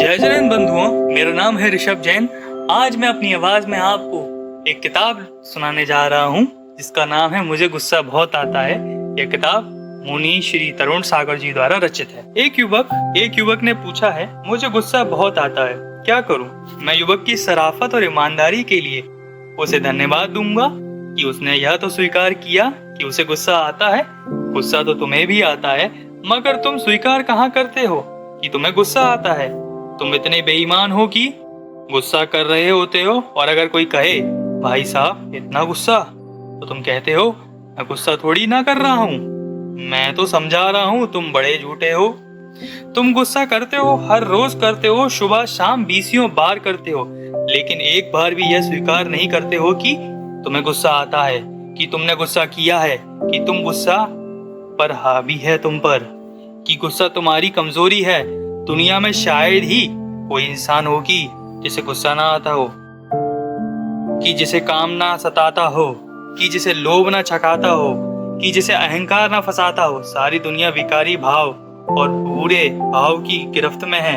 जय जैन बंधुओं, मेरा नाम है ऋषभ जैन। आज मैं अपनी आवाज में आपको एक किताब सुनाने जा रहा हूँ जिसका नाम है मुझे गुस्सा बहुत आता है। यह किताब मुनि श्री तरुण सागर जी द्वारा रचित है। एक युवक ने पूछा है, मुझे गुस्सा बहुत आता है, क्या करूं? मैं युवक की शराफत और ईमानदारी के लिए उसे धन्यवाद दूंगा कि उसने यह तो स्वीकार किया कि उसे गुस्सा आता है। गुस्सा तो तुम्हें भी आता है, मगर तुम स्वीकार कहाँ करते हो कि तुम्हें गुस्सा आता है। तुम इतने बेईमान हो कि गुस्सा कर रहे होते हो, और अगर कोई कहे भाई साहब इतना गुस्सा, तो तुम कहते हो मैं गुस्सा थोड़ी ना कर रहा हूँ, मैं तो समझा रहा हूँ, तुम बड़े झूठे हो। तुम गुस्सा करते हो, हर रोज करते हो, सुबह शाम 20 बार करते हो, लेकिन एक बार भी यह स्वीकार नहीं करते हो कि तुम्हें गुस्सा आता है, कि तुमने गुस्सा किया है, कि तुम गुस्सा पर हावी है तुम पर, कि गुस्सा तुम्हारी कमजोरी है। दुनिया में शायद ही कोई इंसान होगी जिसे गुस्सा ना आता हो, कि जिसे काम ना सताता हो, कि जिसे लोभ ना छकाता हो, कि जिसे अहंकार ना फंसाता हो। सारी दुनिया विकारी भाव और बुरे भाव की गिरफ्त में है।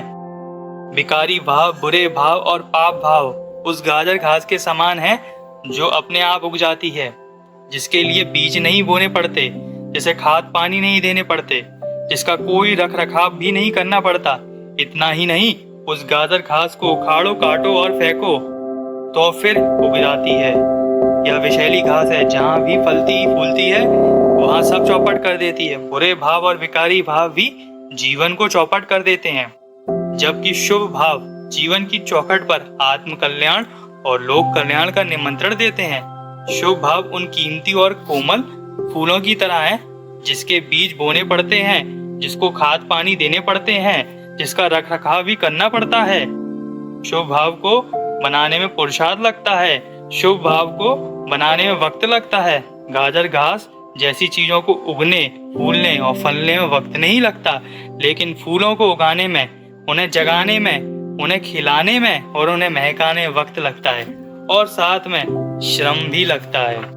विकारी भाव, बुरे भाव और पाप भाव उस गाजर घास के समान है जो अपने आप उग जाती है, जिसके लिए बीज नहीं बोने पड़ते, जिसे खाद पानी नहीं देने पड़ते, जिसका कोई रख रखाव भी नहीं करना पड़ता। इतना ही नहीं, उस गाजर घास को उखाड़ो, काटो और फेंको तो फिर उग जाती है। यह विषैली घास है, जहाँ भी फलती फूलती है वहाँ सब चौपट कर देती है। बुरे भाव और विकारी भाव भी जीवन को चौपट कर देते हैं, जबकि शुभ भाव जीवन की चौखट पर आत्म कल्याण और लोक कल्याण का निमंत्रण देते हैं। शुभ भाव उन कीमती और कोमल फूलों की तरह है जिसके बीज बोने पड़ते हैं, जिसको खाद पानी देने पड़ते हैं, जिसका रख रखाव भी करना पड़ता है। शुभ भाव को बनाने में पुरुषार्थ लगता है, शुभ भाव को बनाने में वक्त लगता है। गाजर घास जैसी चीजों को उगने, फूलने और फलने में वक्त नहीं लगता, लेकिन फूलों को उगाने में, उन्हें जगाने में, उन्हें खिलाने में और उन्हें महकाने में वक्त लगता है, और साथ में श्रम भी लगता है।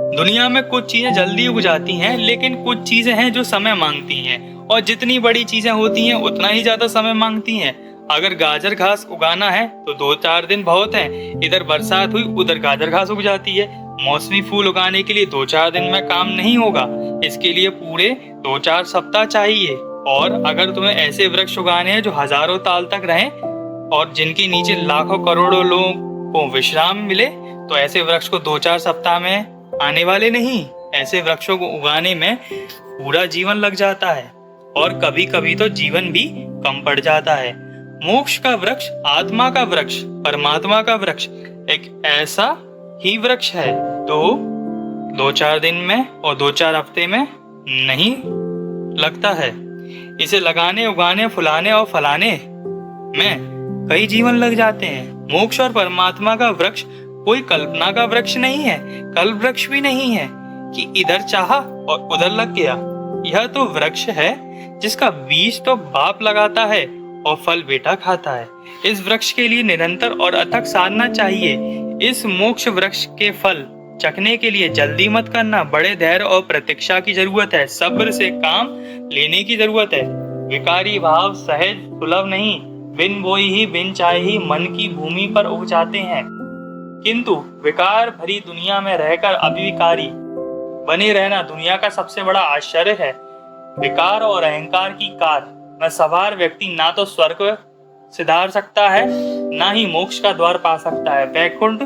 दुनिया में कुछ चीजें जल्दी उग जाती हैं, लेकिन कुछ चीजें हैं जो समय मांगती हैं, और जितनी बड़ी चीजें होती हैं उतना ही ज्यादा समय मांगती हैं। अगर गाजर घास उगाना है तो 2-4 दिन बहुत हैं। इधर बरसात हुई, उधर गाजर घास उग जाती है। मौसमी फूल उगाने के लिए 2-4 दिन में काम नहीं होगा, इसके लिए पूरे 2-4 सप्ताह चाहिए। और अगर तुम्हें ऐसे वृक्ष उगाने हैं जो हजारों साल तक रहें और जिनके नीचे लाखों करोड़ों लोगों को विश्राम मिले, तो ऐसे वृक्ष को 2-4 सप्ताह में आने वाले नहीं। ऐसे वृक्षों को उगाने में पूरा जीवन लग जाता है, और कभी कभी तो जीवन भी कम पड़ जाता है। मोक्ष का वृक्ष, आत्मा का वृक्ष, परमात्मा का वृक्ष एक ऐसा ही वृक्ष है तो 2-4 दिन में और 2-4 हफ्ते में नहीं लगता है। इसे लगाने, उगाने, फुलाने और फलाने में कई जीवन लग जाते हैं। मोक्ष और परमात्मा का वृक्ष कोई कल्पना का वृक्ष नहीं है, कल्प वृक्ष भी नहीं है कि इधर चाहा और उधर लग गया। यह तो वृक्ष है जिसका बीज तो बाप लगाता है और फल बेटा खाता है। इस वृक्ष के लिए निरंतर और अथक साधना चाहिए। इस मोक्ष वृक्ष के फल चखने के लिए जल्दी मत करना, बड़े धैर्य और प्रतीक्षा की जरूरत है, सब्र से काम लेने की जरूरत है। विकारी भाव सहज सुलभ नहीं, बिन बोई ही बिन चाहे ही मन की भूमि पर उग जाते हैं, किंतु विकार भरी दुनिया में रहकर अविकारी बने रहना दुनिया का सबसे बड़ा आश्चर्य है। विकार और अहंकार की कार में सवार व्यक्ति ना तो स्वर्ग सिधार सकता है, ना ही मोक्ष का द्वार पा सकता है। वैकुंठ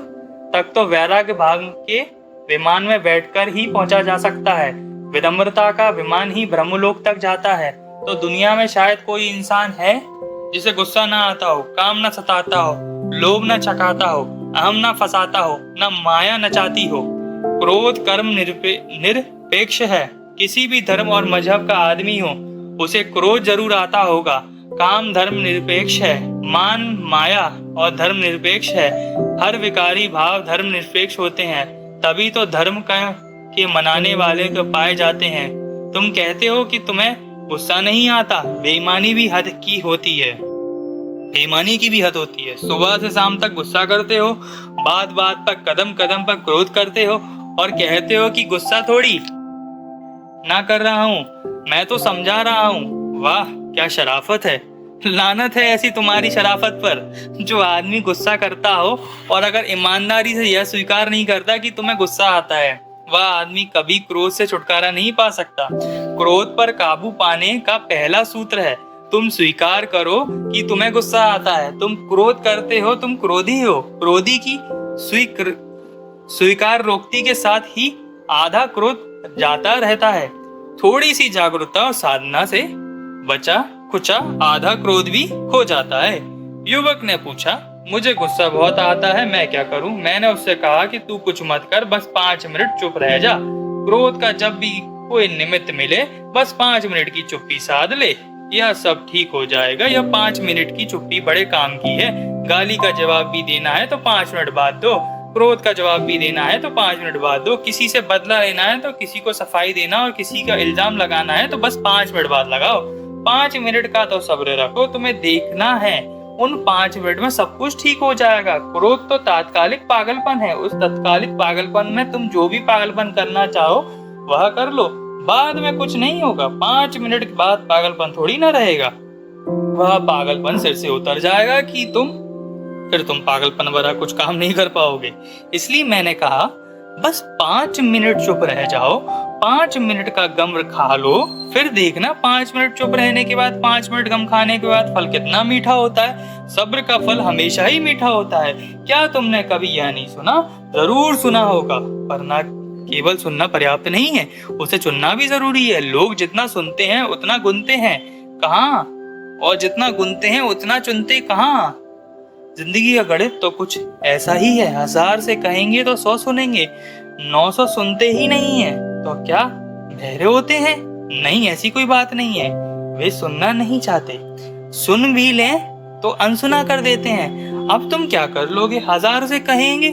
तक तो वैराग्य भाग के विमान में बैठकर ही पहुंचा जा सकता है। विनम्रता का विमान ही ब्रह्मलोक तक जाता है। तो दुनिया में शायद कोई इंसान है जिसे गुस्सा ना आता हो, काम ना सताता हो, लोभ ना छकाता हो, अहम ना फंसाता हो, ना माया नचाती हो। क्रोध कर्म निरपेक्ष है। किसी भी धर्म और मजहब का आदमी हो, उसे क्रोध जरूर आता होगा। काम धर्म निरपेक्ष है, मान माया और धर्म निरपेक्ष है। हर विकारी भाव धर्म निरपेक्ष होते हैं, तभी तो धर्म के मनाने वाले को पाए जाते हैं। तुम कहते हो कि तुम्हें गुस्सा नहीं आता, बेईमानी भी हद की होती है, बेईमानी की भी हद होती है। सुबह से शाम तक गुस्सा करते हो, बात बात पर, कदम कदम पर क्रोध करते हो, और कहते हो कि गुस्सा थोड़ी ना कर रहा हूँ, मैं तो समझा रहा हूँ। वाह क्या शराफत है, लानत है ऐसी तुम्हारी शराफत पर। जो आदमी गुस्सा करता हो और अगर ईमानदारी से यह स्वीकार नहीं करता कि तुम्हें गुस्सा आता है, वह आदमी कभी क्रोध से छुटकारा नहीं पा सकता। क्रोध पर काबू पाने का पहला सूत्र है, तुम स्वीकार करो कि तुम्हें गुस्सा आता है। तुम क्रोध करते हो, तुम क्रोधी हो। क्रोधी की स्वीकार रोकती के साथ ही आधा क्रोध जाता रहता है। थोड़ी सी जागरूकता और साधना से बचा कुचा आधा क्रोध भी हो जाता है। युवक ने पूछा, मुझे गुस्सा बहुत आता है, मैं क्या करूं? मैंने उससे कहा कि तू कुछ मत कर, बस 5 मिनट चुप रह जा। क्रोध का जब भी कोई निमित्त मिले, बस 5 मिनट की चुप्पी साध ले, यह सब ठीक हो जाएगा। यह 5 मिनट की चुप्पी बड़े काम की है। गाली का जवाब भी देना है तो 5 मिनट बाद दो, क्रोध का जवाब भी देना है तो 5 मिनट बाद दो, किसी से बदला लेना है तो किसी को सफाई देना और किसी का इल्जाम लगाना है तो बस 5 मिनट बाद लगाओ। 5 मिनट का तो सब्र रखो, तुम्हें देखना है उन 5 मिनट में सब कुछ ठीक हो जाएगा। क्रोध तो तात्कालिक पागलपन है, उस तात्कालिक पागलपन में तुम जो भी पागलपन करना चाहो वह कर लो, बाद में कुछ नहीं होगा। 5 मिनट के बाद पागलपन थोड़ी ना रहेगा, वह पागलपन सिर से उतर जाएगा कि फिर तुम पागलपन भरा कुछ काम नहीं कर पाओगे। इसलिए मैंने कहा बस 5 मिनट चुप रह जाओ, 5 मिनट का गम खा लो, फिर देखना 5 मिनट चुप रहने के बाद, 5 मिनट गम खाने के बाद फल कितना मीठा होता है। सब्र का फल हमेशा ही मीठा होता है। क्या तुमने कभी यह नहीं सुना? जरूर सुना होगा, पर ना केवल सुनना पर्याप्त नहीं है, उसे चुनना भी जरूरी है। लोग जितना सुनते हैं उतना गुनते हैं कहाँ, और जितना गुनते हैं उतना चुनते कहाँ। जिंदगी का गणित तो कुछ ऐसा ही है, 1000 से कहेंगे तो 100 सुनेंगे, 900 सुनते ही नहीं है। तो क्या बहरे होते हैं? नहीं, ऐसी कोई बात नहीं है, वे सुनना नहीं चाहते। सुन भी लें तो अनसुना कर देते हैं। अब तुम क्या कर लोगे? 1000 से कहेंगे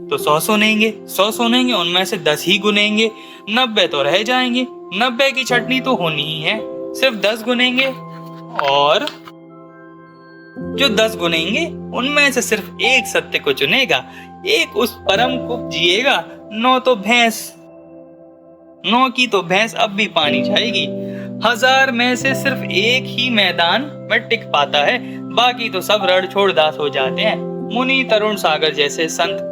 तो 100 सुनेंगे, 100 सुनेंगे उनमें से 10 ही गुनेंगे, 90 तो रह जाएंगे। 90 की छटनी तो होनी ही है, सिर्फ 10 गुनेंगे, और जो 10 गुनेंगे उनमें से सिर्फ एक सत्य को चुनेगा, एक उस परम को जिएगा। 9 की तो भैंस अब भी पानी जाएगी। 1000 में से सिर्फ एक ही मैदान में टिक पाता है, बाकी तो सब रण छोड़ दास हो जाते हैं। मुनि तरुण सागर जैसे संत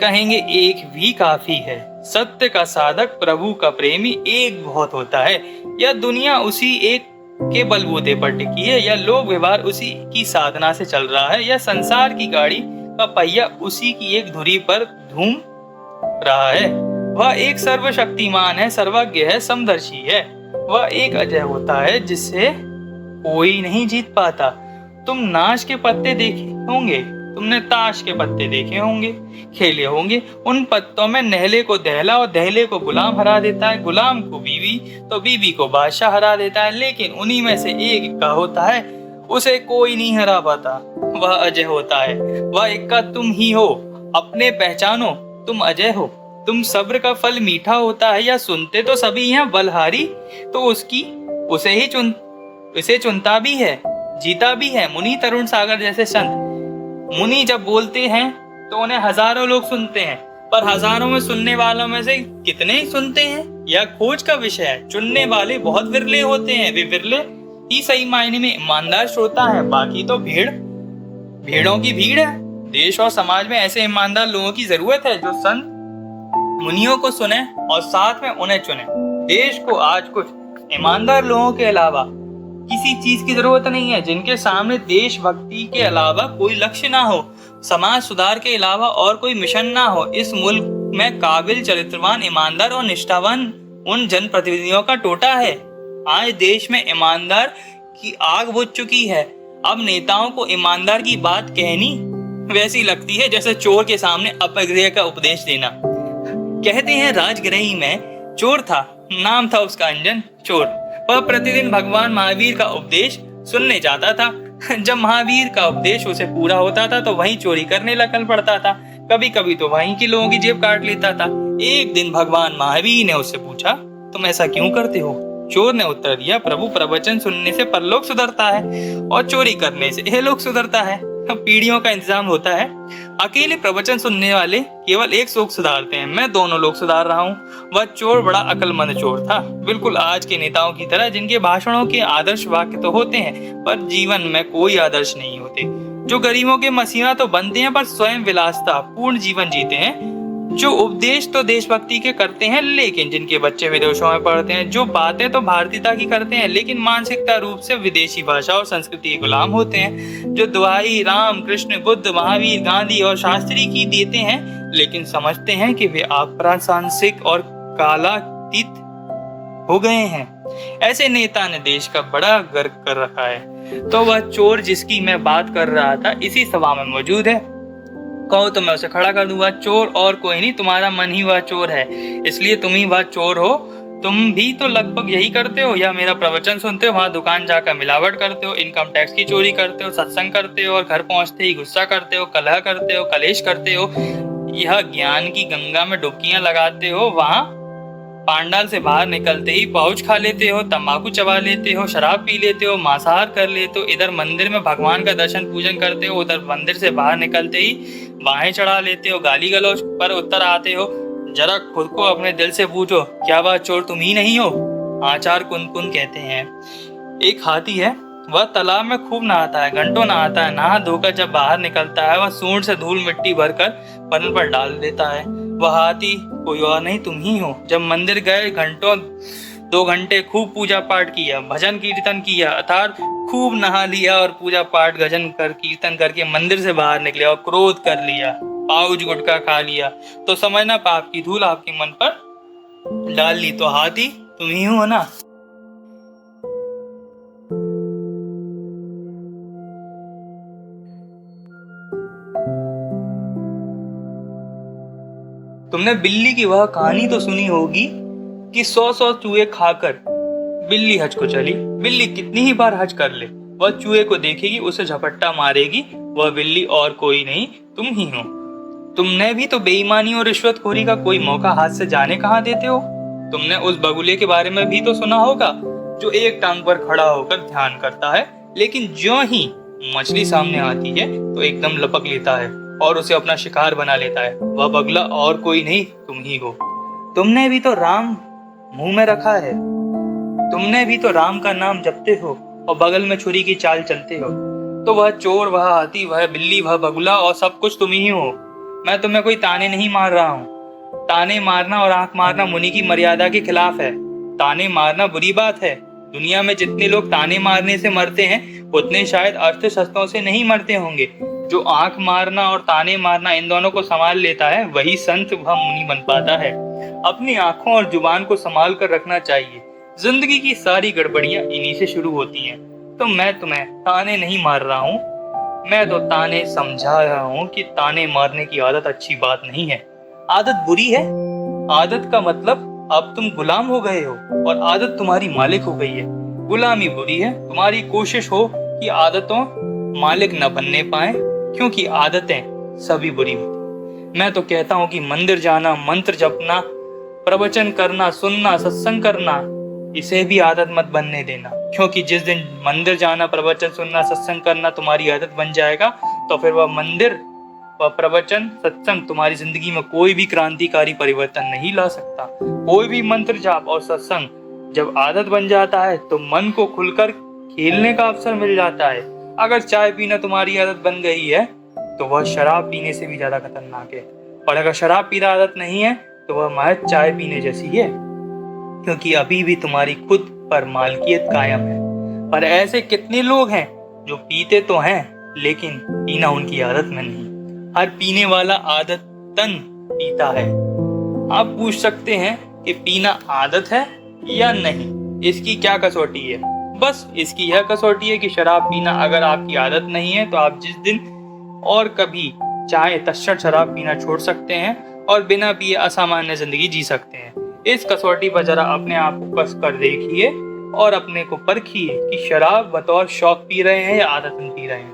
कहेंगे एक भी काफी है। सत्य का साधक, प्रभु का प्रेमी एक बहुत होता है। यह दुनिया उसी एक के बलबूते पर टिकी है, या लोक व्यवहार उसी की साधना से चल रहा है, या संसार की गाड़ी का पहिया उसी की एक धुरी पर घूम रहा है। वह एक सर्वशक्तिमान है, सर्वज्ञ है, समदर्शी है। वह एक अजय होता है जिसे कोई नहीं जीत पाता। तुम नाश के पत्ते देखे होंगे, तुमने ताश के पत्ते देखे होंगे, खेले होंगे। उन पत्तों में नहले को दहला और दहले को गुलाम हरा देता है, गुलाम को बीवी तो बीवी को बादशाह हरा देता है। लेकिन उन्हीं में से एक इक्का होता है, उसे कोई नहीं हरा पाता। वह अजय होता है, वह इक्का तुम ही हो। अपने पहचानो, तुम अजय हो। तुम सब्र का फल मीठा होता है, या सुनते तो सभी हैं, बलहारी तो उसे चुनता भी है, जीता भी है। मुनि तरुण सागर जैसे संत, मुनि जब बोलते हैं तो उन्हें हजारों लोग सुनते हैं, पर हजारों में सुनने वालों में से कितने ही सुनते हैं, यह खोज का विषय है। चुनने वाले बहुत विरले होते हैं, वे विरले ही सही मायने में ईमानदार श्रोता है, बाकी तो भेड़ों की भीड़ है। देश और समाज में ऐसे ईमानदार लोगों की जरूरत है जो संत मुनियों को सुने और साथ में उन्हें चुने। देश को आज कुछ ईमानदार लोगों के अलावा किसी चीज की जरूरत नहीं है, जिनके सामने देशभक्ति के अलावा कोई लक्ष्य ना हो, समाज सुधार के अलावा और कोई मिशन ना हो। इस मुल्क में काबिल, चरित्रवान, ईमानदार और निष्ठावान उन जनप्रतिनिधियों का टोटा है। आज देश में ईमानदार की आग बुझ चुकी है। अब नेताओं को ईमानदार की बात कहनी वैसी लगती है जैसे चोर के सामने अपग्रह का उपदेश देना। कहते हैं राजगृही में चोर था, नाम था उसका अंजन चोर। वह प्रतिदिन भगवान महावीर का उपदेश सुनने जाता था। जब महावीर का उपदेश उसे पूरा होता था तो वहीं चोरी करने लगल पड़ता था। कभी कभी तो वहीं के लोगों की जेब काट लेता था। एक दिन भगवान महावीर ने उससे पूछा, तुम ऐसा क्यों करते हो? चोर ने उत्तर दिया, प्रभु, प्रवचन सुनने से परलोक सुधरता है और चोरी करने से यह लोक सुधरता है। पीढ़ियों का इंतजाम होता है। अकेले प्रवचन सुनने वाले केवल एक शोक सुधारते हैं, मैं दोनों लोग सुधार रहा हूँ। वह चोर बड़ा अक्लमंद चोर था, बिल्कुल आज के नेताओं की तरह, जिनके भाषणों के आदर्श वाक्य तो होते हैं पर जीवन में कोई आदर्श नहीं होते। जो गरीबों के मसीहा तो बनते हैं पर स्वयं विलासता पूर्ण जीवन जीते हैं। जो उपदेश तो देशभक्ति के करते हैं लेकिन जिनके बच्चे विदेशों में पढ़ते हैं। जो बातें तो भारतीयता की करते हैं लेकिन मानसिकता रूप से विदेशी भाषा और संस्कृति के गुलाम होते हैं। जो दुहाई राम कृष्ण बुद्ध महावीर गांधी और शास्त्री की देते हैं लेकिन समझते हैं कि वे अप्रासंगिक और कालातीत हो गए हैं। ऐसे नेता ने देश का बड़ा गर्व कर रखा है। तो वह चोर जिसकी मैं बात कर रहा था इसी सभा में मौजूद है। कहो तो मैं उसे खड़ा कर दूंगा। चोर और कोई नहीं, तुम्हारा मन ही वह चोर है, इसलिए तुम ही वह चोर हो। तुम भी तो लगभग यही करते हो, या मेरा प्रवचन सुनते हो, वहां दुकान जाकर मिलावट करते हो, इनकम टैक्स की चोरी करते हो, सत्संग करते हो और घर पहुंचते ही गुस्सा करते हो, कलह करते हो, कलेश करते हो, यह ज्ञान की गंगा में डुबकियां लगाते हो, वहां पांडाल से बाहर निकलते ही पाउच खा लेते हो, तंबाकू चबा लेते हो, शराब पी लेते हो, मांसाहार कर लेते हो, इधर मंदिर में भगवान का दर्शन पूजन करते हो, उधर मंदिर से बाहर निकलते ही बाहें चढ़ा लेते हो, गाली गलौज पर उत्तर आते हो। जरा खुद को अपने दिल से पूछो, क्या वह चोर तुम ही नहीं हो? आचार कुन कहते हैं। एक हाथी है, वह तालाब में खूब नहाता है, घंटों नहाता है, नहा धोकर जब बाहर निकलता है वह सूंड से धूल मिट्टी भरकर पन्न पर डाल देता है। वह हाथी कोई और नहीं, तुम ही हो। जब मंदिर गए, घंटों 2 घंटे खूब पूजा पाठ किया, भजन कीर्तन किया, अर्थात खूब नहा लिया और पूजा पाठ भजन कर कीर्तन करके मंदिर से बाहर निकले और क्रोध कर लिया, पाउच गुटखा खा लिया, तो समझना पाप की धूल आपके मन पर डाल ली, तो हाथी तुम ही हो ना। तुमने बिल्ली की वह कहानी तो सुनी होगी कि 100 चूहे खाकर बिल्ली हज को चली। बिल्ली कितनी ही बार हज कर ले, वह चूहे को देखेगी, उसे झपट्टा मारेगी, वह बिल्ली और कोई नहीं, तुम ही हो। तुमने भी तो बेईमानी और रिश्वतखोरी का कोई मौका हाथ से जाने कहाँ देते हो। तुमने उस बगुले के बारे में भी तो सुना होगा जो एक टांग पर खड़ा होकर ध्यान करता है, लेकिन ज्यों ही मछली सामने आती है तो एकदम लपक लेता है और उसे अपना शिकार बना लेता है। वह बगुला और कोई नहीं, तुम ही हो। तुमने भी तो राम मुंह में रखा है, तुमने भी तो राम का नाम जपते हो और बगल में छुरी की चाल चलते हो। तो वह चोर, वह हाथी, वह बिल्ली, वह बगुला और सब कुछ तुम ही हो। मैं तुम्हें कोई ताने नहीं मार रहा हूँ। ताने मारना और आंख मारना मुनि की मर्यादा के खिलाफ है। ताने मारना बुरी बात है। दुनिया में जितने लोग ताने मारने से मरते हैं उतने शायद अर्थशास्त्रों से नहीं मरते होंगे। जो आंख मारना और ताने मारना इन दोनों को संभाल लेता है वही संत व मुनि बन पाता है। अपनी आंखों और जुबान को संभाल कर रखना चाहिए। जिंदगी की सारी गड़बड़ियां इन्हीं से शुरू होती हैं। तो मैं तुम्हें ताने नहीं मार रहा हूँ, मैं तो ताने समझा रहा हूँ कि ताने मारने की आदत अच्छी बात नहीं है। आदत बुरी है। आदत का मतलब अब तुम गुलाम हो गए हो और आदत तुम्हारी मालिक हो गई है। गुलामी बुरी है। तुम्हारी कोशिश हो कि आदतों मालिक न बनने पाए, क्योंकि आदतें सभी बुरी होती। मैं तो कहता हूँ कि मंदिर जाना, मंत्र जपना, प्रवचन करना, सुनना, सत्संग करना, इसे भी आदत मत बनने देना। क्योंकि जिस दिन मंदिर जाना, प्रवचन सुनना, सत्संग करना तुम्हारी आदत बन जाएगा तो फिर वह मंदिर, वह प्रवचन, सत्संग तुम्हारी जिंदगी में कोई भी क्रांतिकारी परिवर्तन नहीं ला सकता। कोई भी मंत्र जाप और सत्संग जब आदत बन जाता है तो मन को खुलकर खेलने का अवसर मिल जाता है। अगर चाय पीना तुम्हारी आदत बन गई है तो वह शराब पीने से भी ज्यादा खतरनाक है, और अगर शराब पीना आदत नहीं है तो वह महज चाय पीने जैसी है, क्योंकि अभी भी तुम्हारी खुद पर मालकियत कायम है। पर ऐसे कितने लोग हैं जो पीते तो हैं लेकिन पीना उनकी आदत में नहीं। हर पीने वाला आदतन पीता है। आप पूछ सकते हैं कि पीना आदत है या नहीं, इसकी क्या कसौटी है? बस इसकी यह कसौटी है कि शराब पीना अगर आपकी आदत नहीं है तो आप जिस दिन और कभी चाहे तत्क्षण शराब पीना छोड़ सकते हैं और बिना पिए असामान्य जिंदगी जी सकते हैं। इस कसौटी पर जरा अपने आप को कस कर देखिए और अपने को परखिए कि शराब बतौर शौक पी रहे हैं या आदतन पी रहे हैं।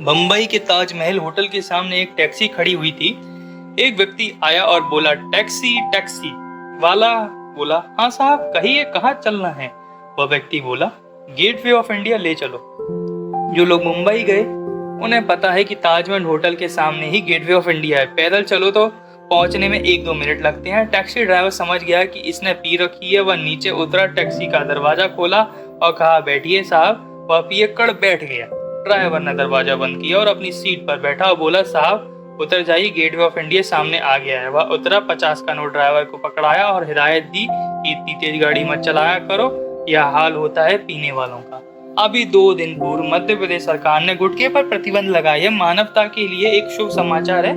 बम्बई के ताजमहल होटल के सामने एक टैक्सी खड़ी हुई थी। एक व्यक्ति आया और बोला, टैक्सी टैक्सी। वाला बोला, हाँ साहब कहिए कहाँ चलना है? वह व्यक्ति बोला, गेटवे ऑफ इंडिया ले चलो। जो लोग मुंबई गए उन्हें पता है कि ताजमहल होटल के सामने ही गेटवे ऑफ इंडिया है। पैदल चलो तो पहुंचने में 1-2 मिनट लगते हैं। टैक्सी ड्राइवर समझ गया कि इसने पी रखी है। वह नीचे उतरा, टैक्सी का दरवाजा खोला और कहा, बैठिए साहब। वह पियक्कड़ बैठ गया। ड्राइवर ने दरवाजा बंद किया और अपनी सीट पर बैठा और बोला, साहब उतर जाइए, गेटवे ऑफ इंडिया सामने आ गया है। वह उतरा, 50 का नोट ड्राइवर को पकड़ाया और हिदायत दी कि इतनी तेज गाड़ी मत चलाया करो, यह हाल होता है पीने वालों का। अभी 2 दिन पूर्व मध्य प्रदेश सरकार ने गुटखे पर प्रतिबंध लगाया। यह मानवता के लिए एक शुभ समाचार है।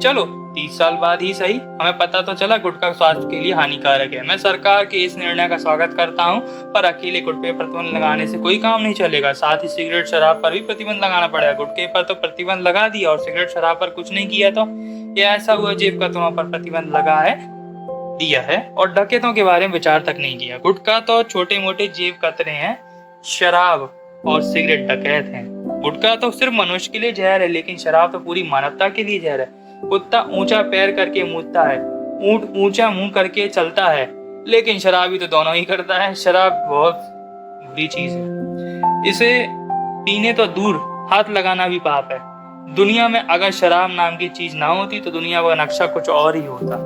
चलो 30 साल बाद ही सही, हमें पता तो चला गुटखा स्वास्थ्य के लिए हानिकारक है। मैं सरकार के इस निर्णय का स्वागत करता हूं, पर अकेले गुटखे पर प्रतिबंध लगाने से कोई काम नहीं चलेगा। साथ ही सिगरेट शराब पर भी प्रतिबंध लगाना पड़ेगा। गुटखे पर तो प्रतिबंध लगा दिया और सिगरेट शराब पर कुछ नहीं किया, तो यह ऐसा हुआ जेब कतरों पर प्रतिबंध लगा है दिया है और डकैतों के बारे में विचार तक नहीं किया। गुटखा तो छोटे मोटे जेब कतरे हैं, शराब और सिगरेट डकैत हैं। गुटखा तो सिर्फ मनुष्य के लिए जहर है, लेकिन शराब तो पूरी मानवता के लिए जहर है। कुत्ता ऊंचा पैर करके मूतता है, ऊंट ऊंचा मुंह करके चलता है, लेकिन शराबी तो दोनों ही करता है। शराब बहुत बुरी चीज है, इसे पीने तो दूर, हाथ लगाना भी पाप है। दुनिया में अगर शराब नाम की चीज ना होती तो दुनिया का नक्शा कुछ और ही होता।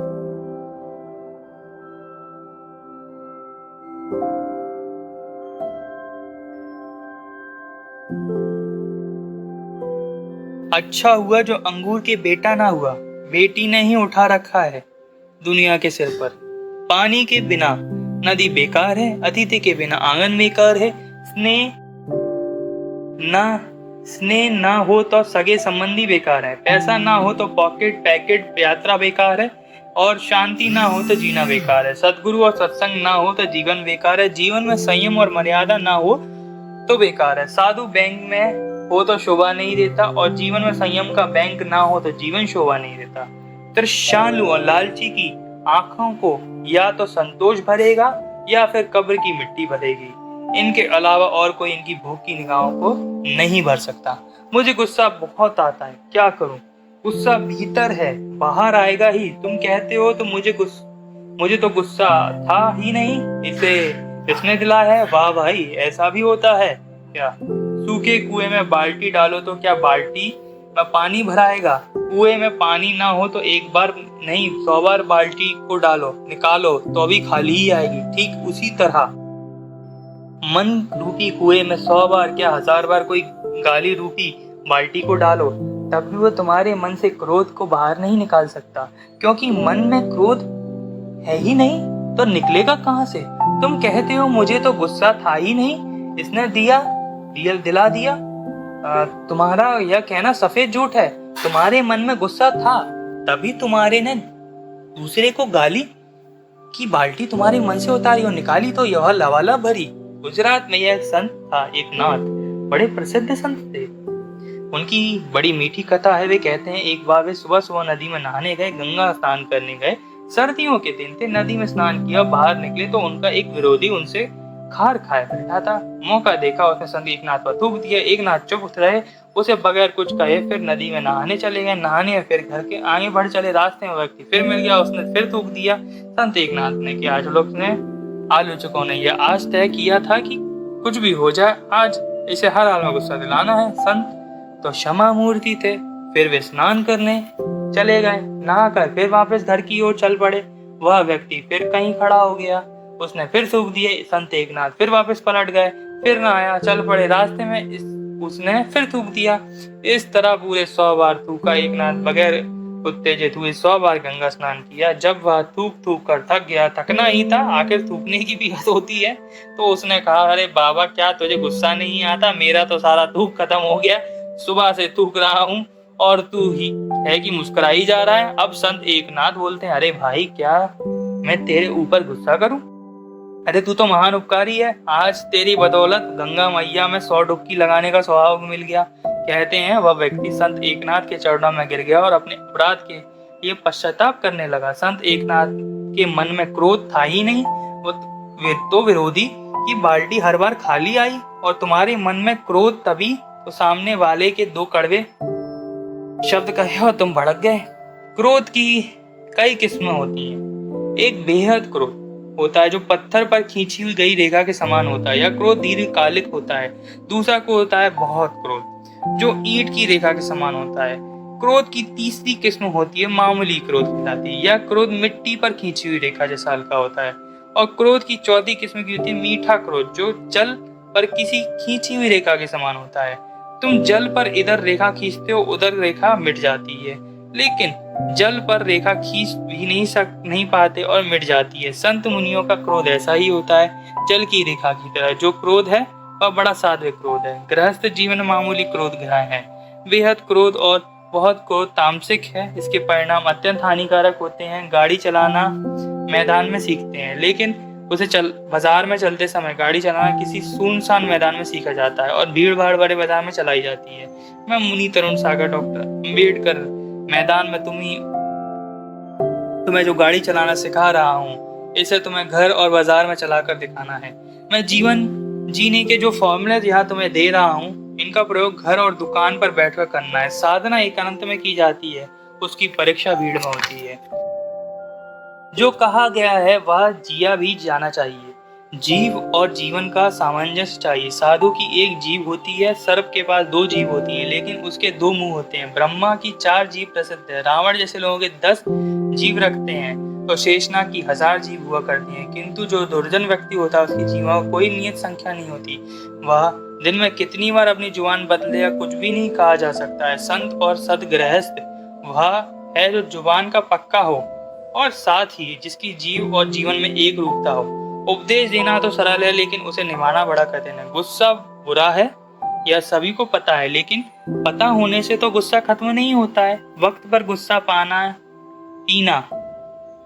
अच्छा हुआ जो अंगूर के बेटा ना हुआ, बेटी ने ही उठा रखा है दुनिया के सिर पर। पानी के बिना नदी बेकार है, अतिथि के बिना आंगन बेकार है। स्नेह ना हो तो सगे संबंधी बेकार है। पैसा ना हो तो पॉकेट पैकेट यात्रा बेकार है, और शांति ना हो तो जीना बेकार है। सद्गुरु और सत्संग ना हो तो जीवन बेकार है। जीवन में संयम और मर्यादा ना हो तो बेकार है। साधु बैंक में हो तो शोभा नहीं देता, और जीवन में संयम का बैंक ना हो तो जीवन शोभा नहीं देता। त्रिशालु और लालची की आंखों को या तो संतोष भरेगा या फिर कब्र की मिट्टी भरेगी। इनके अलावा और कोई इनकी भूख की निगाहों को नहीं भर सकता। मुझे गुस्सा बहुत आता है, क्या करूं? गुस्सा भीतर है, बाहर आएगा ही। तुम कहते हो तो मुझे तो गुस्सा था ही नहीं, इसे किसने दिलाया है? वाह भाई, ऐसा भी होता है क्या? सूखे कुएं में बाल्टी डालो तो क्या बाल्टी में पानी भराएगा? कुएं में पानी ना हो तो एक बार नहीं 100 बार बाल्टी को डालो निकालो तो भी खाली ही आएगी। ठीक उसी तरह मन रूपी कुएं में 100 बार क्या 1000 बार कोई गाली रूपी बाल्टी को डालो, तब भी वो तुम्हारे मन से क्रोध को बाहर नहीं निकाल सकता, क्योंकि मन में क्रोध है ही नहीं तो निकलेगा कहां से? तुम कहते हो मुझे तो गुस्सा था ही नहीं, इसने दिला दिया। तुम्हारा यह कहना सफेद झूठ है। तुम्हारे मन में गुस्सा था, तभी तुम्हारे ने दूसरे को गाली की बाल्टी तुम्हारे मन से उतारी और निकाली तो यह लवालब भरी। गुजरात में यह संत था, एक नाथ, बड़े प्रसिद्ध संत थे। उनकी बड़ी मीठी कथा है। वे कहते हैं एक बार वे सुबह सुबह नदी में नहाने गए, गंगा स्नान करने गए। सर्दियों के दिन थे, नदी में स्नान किया, बाहर निकले तो उनका एक विरोधी उनसे खार खाए बैठा था। मौका देखा, उसने संत एकनाथ पर थूक दिया। एकनाथ चुप रहे, उसे बगैर कुछ कहे फिर नदी में नहाने चले गए। नहाने फिर घर के आगे बढ़ चले, रास्ते में व्यक्ति फिर मिल गया, उसने फिर थूक दिया। संत एकनाथ ने कि आलोचकों ने यह आज तय किया था कि कुछ भी हो जाए आज इसे हर हाल में गुस्सा दिलाना है। संत तो क्षमा मूर्ति थे। फिर वे स्नान करने चले गए, नहाकर फिर वापस घर की ओर चल पड़े। वह व्यक्ति फिर कहीं खड़ा हो गया, उसने फिर थूक दिए। संत एकनाथ फिर वापस पलट गए, फिर नहाया, चल पड़े, रास्ते में उसने फिर थूक दिया। इस तरह पूरे 100 बार थूका। एकनाथ बगैर उत्तेजित हुए 100 बार गंगा स्नान किया। जब वह थूक कर थक गया, थकना ही था, आखिर थूकने की भी हद होती है, तो उसने कहा, अरे बाबा क्या तुझे गुस्सा नहीं आता? मेरा तो सारा थूक खत्म हो गया, सुबह से थूक रहा हूँ और तू ही है कि मुस्कुराई जा रहा है। अब संत एकनाथ बोलते हैं, अरे भाई क्या मैं तेरे ऊपर गुस्सा करूं? अरे तू तो महान उपकारी है, आज तेरी बदौलत गंगा मैया में 100 डुबकी लगाने का सौभाग्य मिल गया। कहते हैं वह व्यक्ति संत एकनाथ के चरणों में गिर गया और अपने अपराध के लिए पश्चाताप करने लगा। संत एकनाथ के मन में क्रोध था ही नहीं, वो तो विरोधी की बाल्टी हर बार खाली आई, और तुम्हारे मन में क्रोध तभी तो सामने वाले के 2 कड़वे शब्द कहे और तुम भड़क गए। क्रोध की कई किस्में होती हैं। एक बेहद क्रोध होता है जो पत्थर पर खींची हुई गई रेखा के समान होता है, या क्रोध दीर्घकालिक होता है। दूसरा को होता है बहुत क्रोध, जो ईंट की रेखा के समान होता है। क्रोध की तीसरी किस्म होती है मामूली क्रोध कहलाती है। यह क्रोध मिट्टी पर खींची हुई रेखा जैसा हल्का होता है। और क्रोध की चौथी किस्म की होती है मीठा क्रोध, जो जल पर किसी खींची हुई रेखा के समान होता है। तुम जल पर इधर रेखा खींचते हो, उधर रेखा मिट जाती है, लेकिन जल पर रेखा खींच भी नहीं पाते और मिट जाती है। संत मुनियों का क्रोध ऐसा ही होता है, जल की रेखा की तरह। जो क्रोध है वह बड़ा सात्विक क्रोध है। गृहस्थ जीवन मामूली क्रोध ग्रह है। बेहद क्रोध और बहुत क्रोध तामसिक है। इसके परिणाम अत्यंत हानिकारक होते हैं। गाड़ी चलाना मैदान में सीखते हैं, लेकिन उसे बाजार में चलते समय गाड़ी चलाना किसी सुनसान मैदान में सीखा जाता है और भीड़ भाड़ बड़े बाजार में चलाई जाती है। मैं मुनि तरुण सागर डॉक्टर अम्बेडकर मैदान में तुम्हें जो गाड़ी चलाना सिखा रहा हूँ, इसे तुम्हें घर और बाजार में चलाकर दिखाना है। मैं जीवन जीने के जो फॉर्मूले यहाँ तुम्हें दे रहा हूँ, इनका प्रयोग घर और दुकान पर बैठकर करना है। साधना एकांत में की जाती है, उसकी परीक्षा भीड़ में होती है। जो कहा गया है वह जिया भी जाना चाहिए। जीव और जीवन का सामंजस्य चाहिए। साधु की एक जीभ होती है, सर्प के पास 2 जीभ होती है, लेकिन उसके 2 मुंह होते हैं। ब्रह्मा की 4 जीभ प्रसिद्ध है। रावण जैसे लोगों के 10 जीभ रखते हैं, तो शेषनाग की 1000 जीभ हुआ करती हैं। किंतु जो दुर्जन व्यक्ति होता है, उसकी जीवों में कोई नियत संख्या नहीं होती। वह दिन में कितनी बार अपनी जुबान बदले या कुछ भी नहीं कहा जा सकता है। संत और सदगृहस्थ वह है जो जुबान का पक्का हो और साथ ही जिसकी जीव और जीवन में एक रूपता हो। उपदेश देना तो सरल है, लेकिन उसे निभाना बड़ा कठिन है। गुस्सा बुरा है, यह सभी को पता है, लेकिन पता होने से तो गुस्सा खत्म नहीं होता है। वक्त पर गुस्सा पीना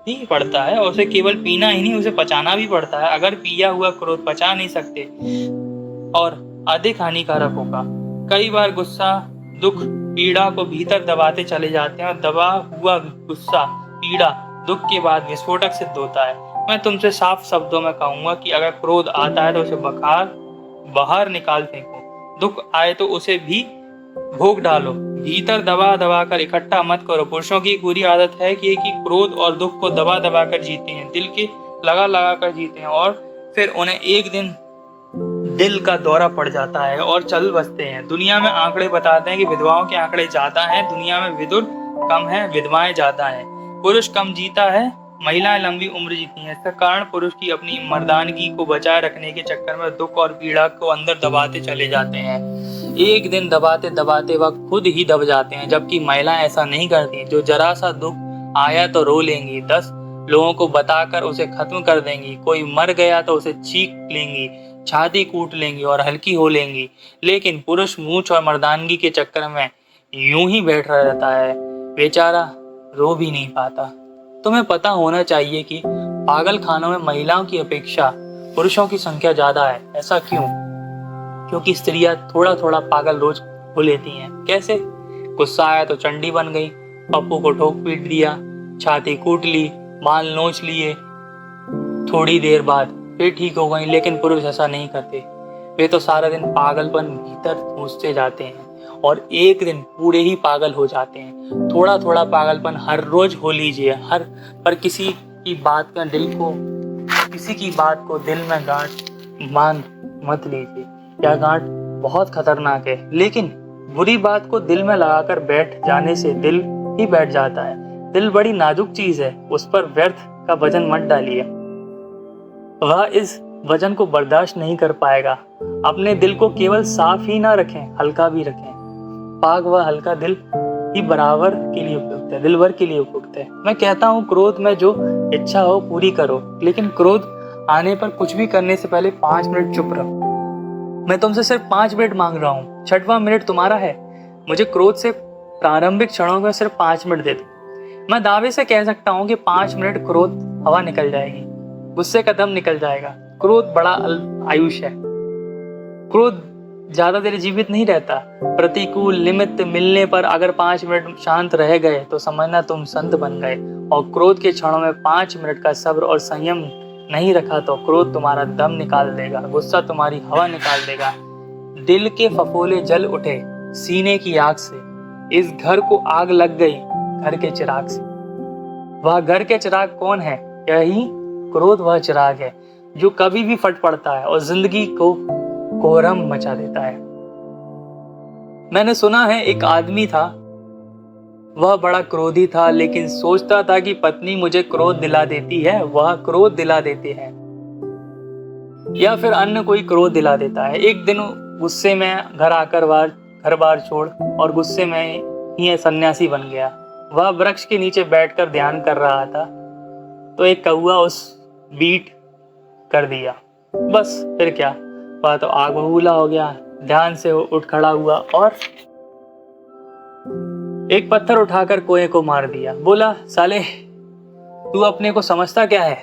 ही पड़ता है, और उसे केवल पीना ही नहीं, उसे पचाना भी पड़ता है। अगर पिया हुआ क्रोध पचा नहीं सकते और अधिक हानिकारक होगा। कई बार गुस्सा दुख पीड़ा को भीतर दबाते चले जाते हैं, और दबा हुआ गुस्सा पीड़ा दुख के बाद विस्फोटक सिद्ध होता है। मैं तुमसे साफ शब्दों में कहूंगा कि अगर क्रोध आता है तो उसे बाहर निकाल फेंको। दुख आए तो उसे भी भोग डालो, भीतर दबा दबा कर इकट्ठा मत करो। पुरुषों की पूरी आदत है कि क्रोध और दुख को दबा दबा कर जीते हैं, दिल के लगा कर जीते हैं, और फिर उन्हें एक दिन दिल का दौरा पड़ जाता है और चल बसते हैं। दुनिया में आंकड़े बताते हैं कि विधवाओं के आंकड़े ज्यादा हैं। दुनिया में विदुर कम है, विधवाएं ज्यादा हैं। पुरुष कम जीता है, महिलाएं लंबी उम्र जीती हैं। इसका कारण पुरुष की अपनी मर्दानगी को बचाए रखने के चक्कर में दुख और पीड़ा को अंदर दबाते चले जाते हैं। एक दिन दबाते दबाते वह खुद ही दब जाते हैं, जबकि महिलाएं ऐसा नहीं करती। जो जरा सा दुख आया तो रो लेंगी, 10 लोगों को बताकर उसे खत्म कर देंगी। कोई मर गया तो उसे चीख लेंगी, छाती कूट लेंगी और हल्की हो लेंगी। लेकिन पुरुष मूछ और मर्दानगी के चक्कर में यूं ही बैठ रहता है, बेचारा रो भी नहीं पाता। तुम्हें पता होना चाहिए कि पागल खानों में महिलाओं की अपेक्षा पुरुषों की संख्या ज्यादा है। ऐसा क्यों? क्योंकि स्त्रियां थोड़ा थोड़ा पागल रोज हो लेती हैं। कैसे? गुस्सा आया तो चंडी बन गई, पप्पू को ठोक पीट दिया, छाती कूट ली, बाल नोच लिए, थोड़ी देर बाद फिर ठीक हो गई। लेकिन पुरुष ऐसा नहीं करते। वे तो सारा दिन पागलपन भीतर ठूसते जाते हैं और एक दिन पूरे ही पागल हो जाते हैं। थोड़ा थोड़ा पागलपन हर रोज हो लीजिए, पर किसी की बात को दिल में गांठ मान मत लीजिए। यह गांठ बहुत खतरनाक है, लेकिन बुरी बात को दिल में लगाकर बैठ जाने से दिल ही बैठ जाता है। दिल बड़ी नाजुक चीज है, उस पर व्यर्थ का वजन मत डालिए, वह इस वजन को बर्दाश्त नहीं कर पाएगा। अपने दिल को केवल साफ ही ना रखें, हल्का भी रखें। पाक व हल्का दिल ही बराबर के लिए उपयुक्त है, दिल भर के लिए उपयुक्त है। मैं कहता हूँ क्रोध में जो इच्छा हो पूरी करो, लेकिन क्रोध आने पर कुछ भी करने से पहले 5 मिनट चुप रहो। मैं तुमसे सिर्फ 5 मिनट मांग रहा हूँ, 6वां मिनट तुम्हारा है। मुझे क्रोध से प्रारंभिक क्षणों में सिर्फ 5 मिनट दे दो। मैं दावे से कह सकता हूँ कि 5 मिनट क्रोध हवा निकल जाएगी, गुस्से का दम निकल जाएगा। क्रोध बड़ा आयुष है। क्रोध ज्यादा देर जीवित नहीं रहता। प्रतिकूल निमित्त मिलने पर अगर 5 मिनट शांत रह गए तो समझना तुम संत बन गए। और क्रोध के क्षणों में 5 मिनट का सब्र और संयम नहीं रखा तो क्रोध तुम्हारा दम निकाल देगा, गुस्सा तुम्हारी हवा निकाल देगा। दिल के फफोले जल उठे सीने की आग से, इस घर को आग लग गई घर के चिराग से। वह घर के चिराग कौन है? यही क्रोध वह चिराग है जो कभी भी फट पड़ता है और जिंदगी को कोहराम मचा देता है। मैंने सुना है एक आदमी था, वह बड़ा क्रोधी था, लेकिन सोचता था कि पत्नी मुझे क्रोध दिला देती है, वह क्रोध दिला देते हैं या फिर अन्य कोई क्रोध दिला देता है। एक दिन गुस्से में घर बार छोड़ और गुस्से में ही सन्यासी बन गया। वह वृक्ष के नीचे बैठकर ध्यान कर रहा था तो एक कौवा उस बीट कर दिया। बस फिर क्या, वह तो आग बबूला हो गया। ध्यान से उठ खड़ा हुआ और एक पत्थर उठाकर कुएं को मार दिया। बोला, साले तू अपने को समझता क्या है?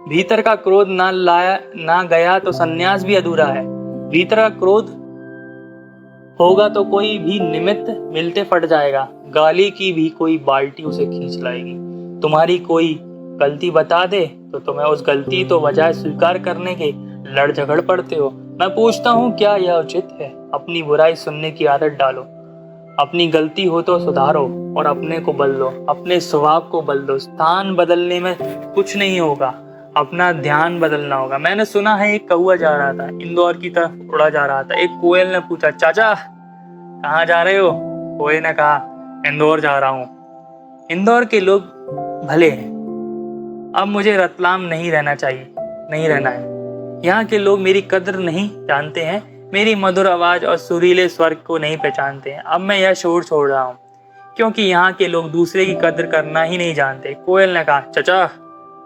भीतर का क्रोध ना गया तो सन्यास भी अधूरा है। भीतर का क्रोध होगा तो कोई भी निमित्त मिलते फट जाएगा। गाली की भी कोई बाल्टी उसे खींच लाएगी। तुम्हारी कोई गलती बता दे तो तुम्हें उस गलती तो बजाय स्वीकार करने के लड़ झगड़ पड़ते हो। मैं पूछता हूँ, क्या यह उचित है? अपनी बुराई सुनने की आदत डालो। अपनी गलती हो तो सुधारो और अपने को बदलो, अपने स्वभाव को बदलो। स्थान बदलने में कुछ नहीं होगा, अपना ध्यान बदलना होगा। मैंने सुना है एक कौवा जा रहा था, इंदौर की तरफ उड़ा जा रहा था। एक कोयल ने पूछा, चाचा कहाँ जा रहे हो? कोयल ने कहा, इंदौर जा रहा हूँ। इंदौर के लोग भले हैं, अब मुझे रतलाम नहीं रहना है। यहाँ के लोग मेरी कद्र नहीं जानते हैं, मेरी मधुर आवाज और सुरीले स्वर को नहीं पहचानते हैं। अब मैं यह शोर छोड़ रहा हूँ क्योंकि यहाँ के लोग दूसरे की कद्र करना ही नहीं जानते। कोयल ने कहा, चाचा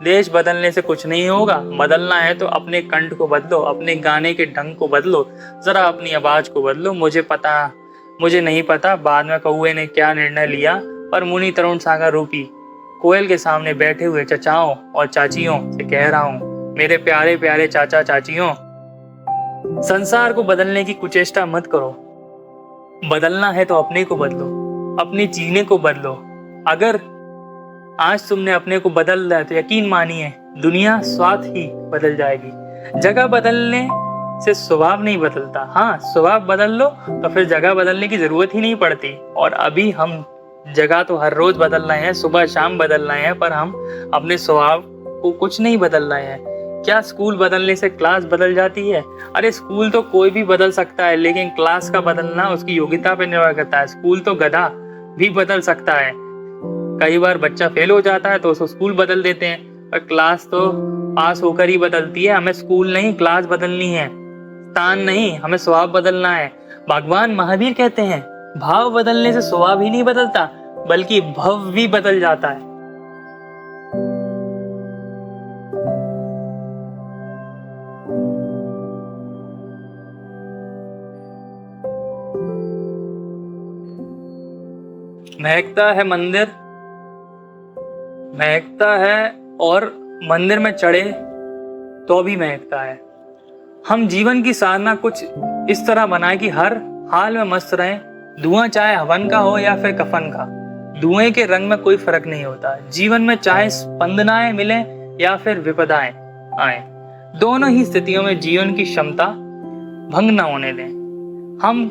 देश बदलने से कुछ नहीं होगा। बदलना है तो अपने कंठ को बदलो, अपने गाने के ढंग को बदलो, जरा अपनी आवाज को बदलो। मुझे नहीं पता बाद में कौवे ने क्या निर्णय लिया, पर मुनि तरुण सागर रूपी कोयल के सामने बैठे हुए चचाओं और चाचियों से कह रहा हूँ, मेरे प्यारे प्यारे चाचा चाचियों, संसार को बदलने की कुचेष्टा मत करो। बदलना है तो अपने को बदलो, अपने जीने को बदलो। अगर आज तुमने अपने को बदल दिया तो यकीन मानिए दुनिया स्वाद ही बदल जाएगी। जगह बदलने से स्वभाव नहीं बदलता। हाँ, स्वभाव बदल लो तो फिर जगह बदलने की जरूरत ही नहीं पड़ती। और अभी हम जगह तो हर रोज बदल रहे हैं, सुबह शाम बदल रहे हैं, पर हम अपने स्वभाव को कुछ नहीं बदल रहे हैं। क्या स्कूल बदलने से क्लास बदल जाती है? अरे स्कूल तो कोई भी बदल सकता है, लेकिन क्लास का बदलना उसकी योग्यता पर निर्भर करता है। स्कूल तो गधा भी बदल सकता है। कई बार बच्चा फेल हो जाता है तो उसको स्कूल बदल देते हैं, पर क्लास तो पास होकर ही बदलती है। हमें स्कूल नहीं, क्लास बदलनी है, स्थान नहीं, हमें स्वभाव बदलना है। भगवान महावीर कहते हैं, भाव बदलने से स्वभाव ही नहीं बदलता बल्कि भव भी बदल जाता है। महकता है और मंदिर में चढ़े तो भी महकता है। हम जीवन की साधना कुछ इस तरह बनाए कि हर हाल में मस्त रहें। धुआं चाहे हवन का हो या फिर कफन का, धुएं के रंग में कोई फर्क नहीं होता। जीवन में चाहे स्पंदनाएं मिले या फिर विपदाएं आए, दोनों ही स्थितियों में जीवन की क्षमता भंग न होने दें। हम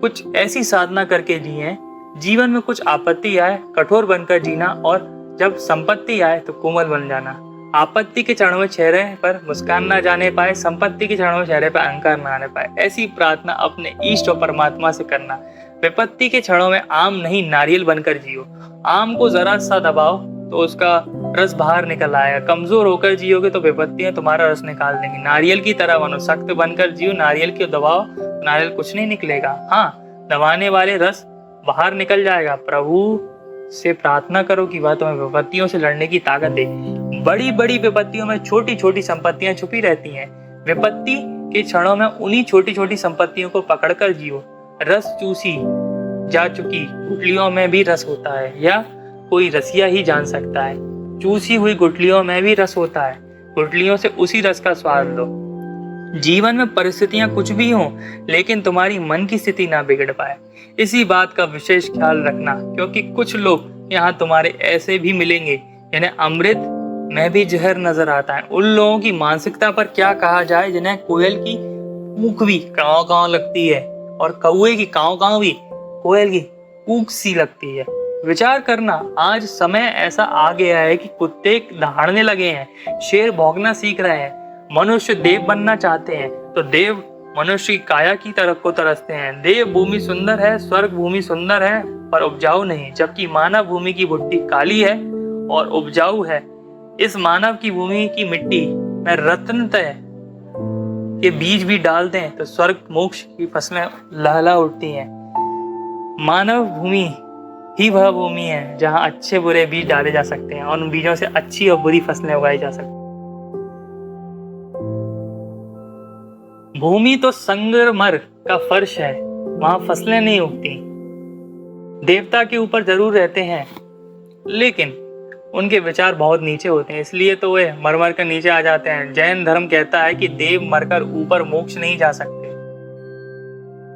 कुछ ऐसी साधना करके जिए, जीवन में कुछ आपत्ति आए कठोर बनकर जीना, और जब संपत्ति आए तो कोमल बन जाना। आपत्ति के क्षणों में चेहरे पर मुस्कान ना जाने पाए, संपत्ति के क्षणों में चेहरे पर अहंकार ना आने पाए, ऐसी प्रार्थना अपने इष्ट और परमात्मा से करना। विपत्ति के क्षणों में आम नहीं नारियल बनकर जियो। आम को जरा सा दबाओ तो उसका रस बाहर निकल आएगा। कमजोर होकर जियोगे तो विपत्तियां तुम्हारा रस निकाल देंगी। नारियल की तरह बनो, सख्त बनकर जियो। नारियल को दबाओ, नारियल कुछ नहीं निकलेगा। हाँ, दबाने वाले रस बाहर निकल जाएगा। प्रभु से प्रार्थना करो कि वह तुम्हें विपत्तियों से लड़ने की ताकत दे। बड़ी बड़ी विपत्तियों में छोटी छोटी संपत्तियां छुपी रहती हैं। विपत्ति के क्षणों में उन्हीं छोटी छोटी संपत्तियों को पकड़कर जियो। रस चूसी जा चुकी गुठलियों में भी रस होता है, या कोई रसिया ही जान सकता है। चूसी हुई गुठलियों में भी रस होता है, गुठलियों से उसी रस का स्वाद लो। जीवन में परिस्थितियां कुछ भी हों, लेकिन तुम्हारी मन की स्थिति ना बिगड़ पाए, इसी बात का विशेष ख्याल रखना। क्योंकि कुछ लोग यहाँ तुम्हारे ऐसे भी मिलेंगे जिन्हें अमृत में भी जहर नजर आता है। उन लोगों की मानसिकता पर क्या कहा जाए जिन्हें कोयल की कूक भी काँव काँव लगती है और कौए की काँव काँव भी कोयल की कूक सी लगती है। विचार करना, आज समय ऐसा आ गया है कि कुत्ते दहाड़ने लगे हैं, शेर भौंकना सीख रहे हैं। मनुष्य देव बनना चाहते हैं तो देव मनुष्य की काया की तरफ को तरसते हैं। देव भूमि सुंदर है, स्वर्ग भूमि सुंदर है, पर उपजाऊ नहीं, जबकि मानव भूमि की भुट्टी काली है और उपजाऊ है। इस मानव की भूमि की मिट्टी में रत्न के बीज भी डाल दें तो स्वर्ग मोक्ष की फसलें लहला उठती हैं। मानव भूमि ही वह भूमि है जहां अच्छे बुरे बीज डाले जा सकते हैं और उन बीजों से अच्छी और बुरी फसलें उगाई जा सकती हैं। भूमि तो संगमरमर का फर्श है, वहां फसलें नहीं उगती। देवता के ऊपर जरूर रहते हैं, लेकिन उनके विचार बहुत नीचे होते हैं, इसलिए तो वे मरमर कर नीचे आ जाते हैं। जैन धर्म कहता है कि देव मरकर ऊपर मोक्ष नहीं जा सकते,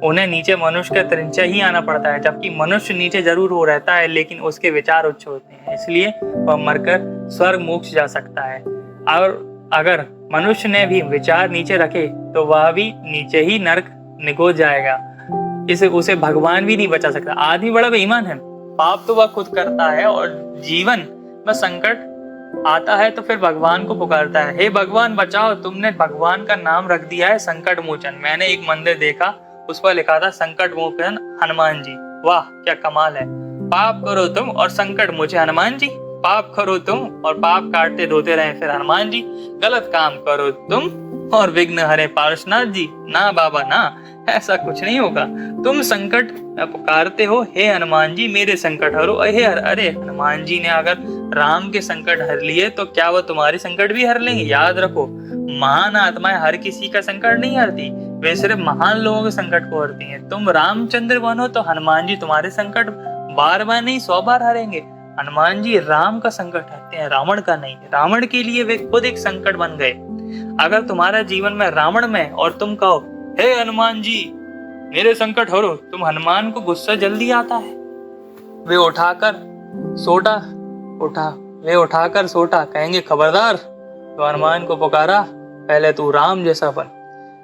उन्हें नीचे मनुष्य का तरीका ही आना पड़ता है। जबकि मनुष्य नीचे जरूर हो रहता है, लेकिन उसके विचार उच्च होते हैं, इसलिए वह मरकर स्वर्ग मोक्ष जा सकता है। और अगर मनुष्य ने भी विचार नीचे रखे तो वह भी नीचे ही नरक निगोज जाएगा, इसे उसे भगवान भी नहीं बचा सकता। आदमी बड़ा बेईमान है, पाप तो वह खुद करता है और जीवन में संकट आता है तो फिर भगवान को पुकारता है, हे भगवान बचाओ। तुमने भगवान का नाम रख दिया है संकट मोचन। मैंने एक मंदिर देखा, उस पर लिखा था संकट मोचन हनुमान जी। वाह क्या कमाल है। पाप करो तुम और संकट मोचे हनुमान जी, पाप करो तुम और पाप काटते धोते रहे फिर हनुमान जी, गलत काम करो तुम और विघ्न हरे पार्श्वनाथ जी। ना बाबा ना, ऐसा कुछ नहीं होगा। तुम संकट पुकारते हो, हे हनुमान जी मेरे संकट हरो। अरे हनुमान जी ने अगर राम के संकट हर लिए तो क्या वो तुम्हारे संकट भी हर लेंगे? याद रखो, महान आत्माएं हर किसी का संकट नहीं हरती, वे सिर्फ महान लोगों के संकट को हरती हैं। तुम रामचंद्र बनो तो हनुमान जी तुम्हारे संकट बार बार नहीं 100 बार हरेंगे। हनुमान जी राम का संकट हरते हैं, रावण का नहीं। रावण के लिए वे खुद एक संकट बन गए। अगर तुम्हारा जीवन में रावण में और तुम कहो हे हनुमान जी मेरे संकट हरो, तुम हनुमान को गुस्सा जल्दी आता है। वे उठाकर सोटा कहेंगे खबरदार, तो हनुमान को पुकारा, पहले तू राम जैसा बन,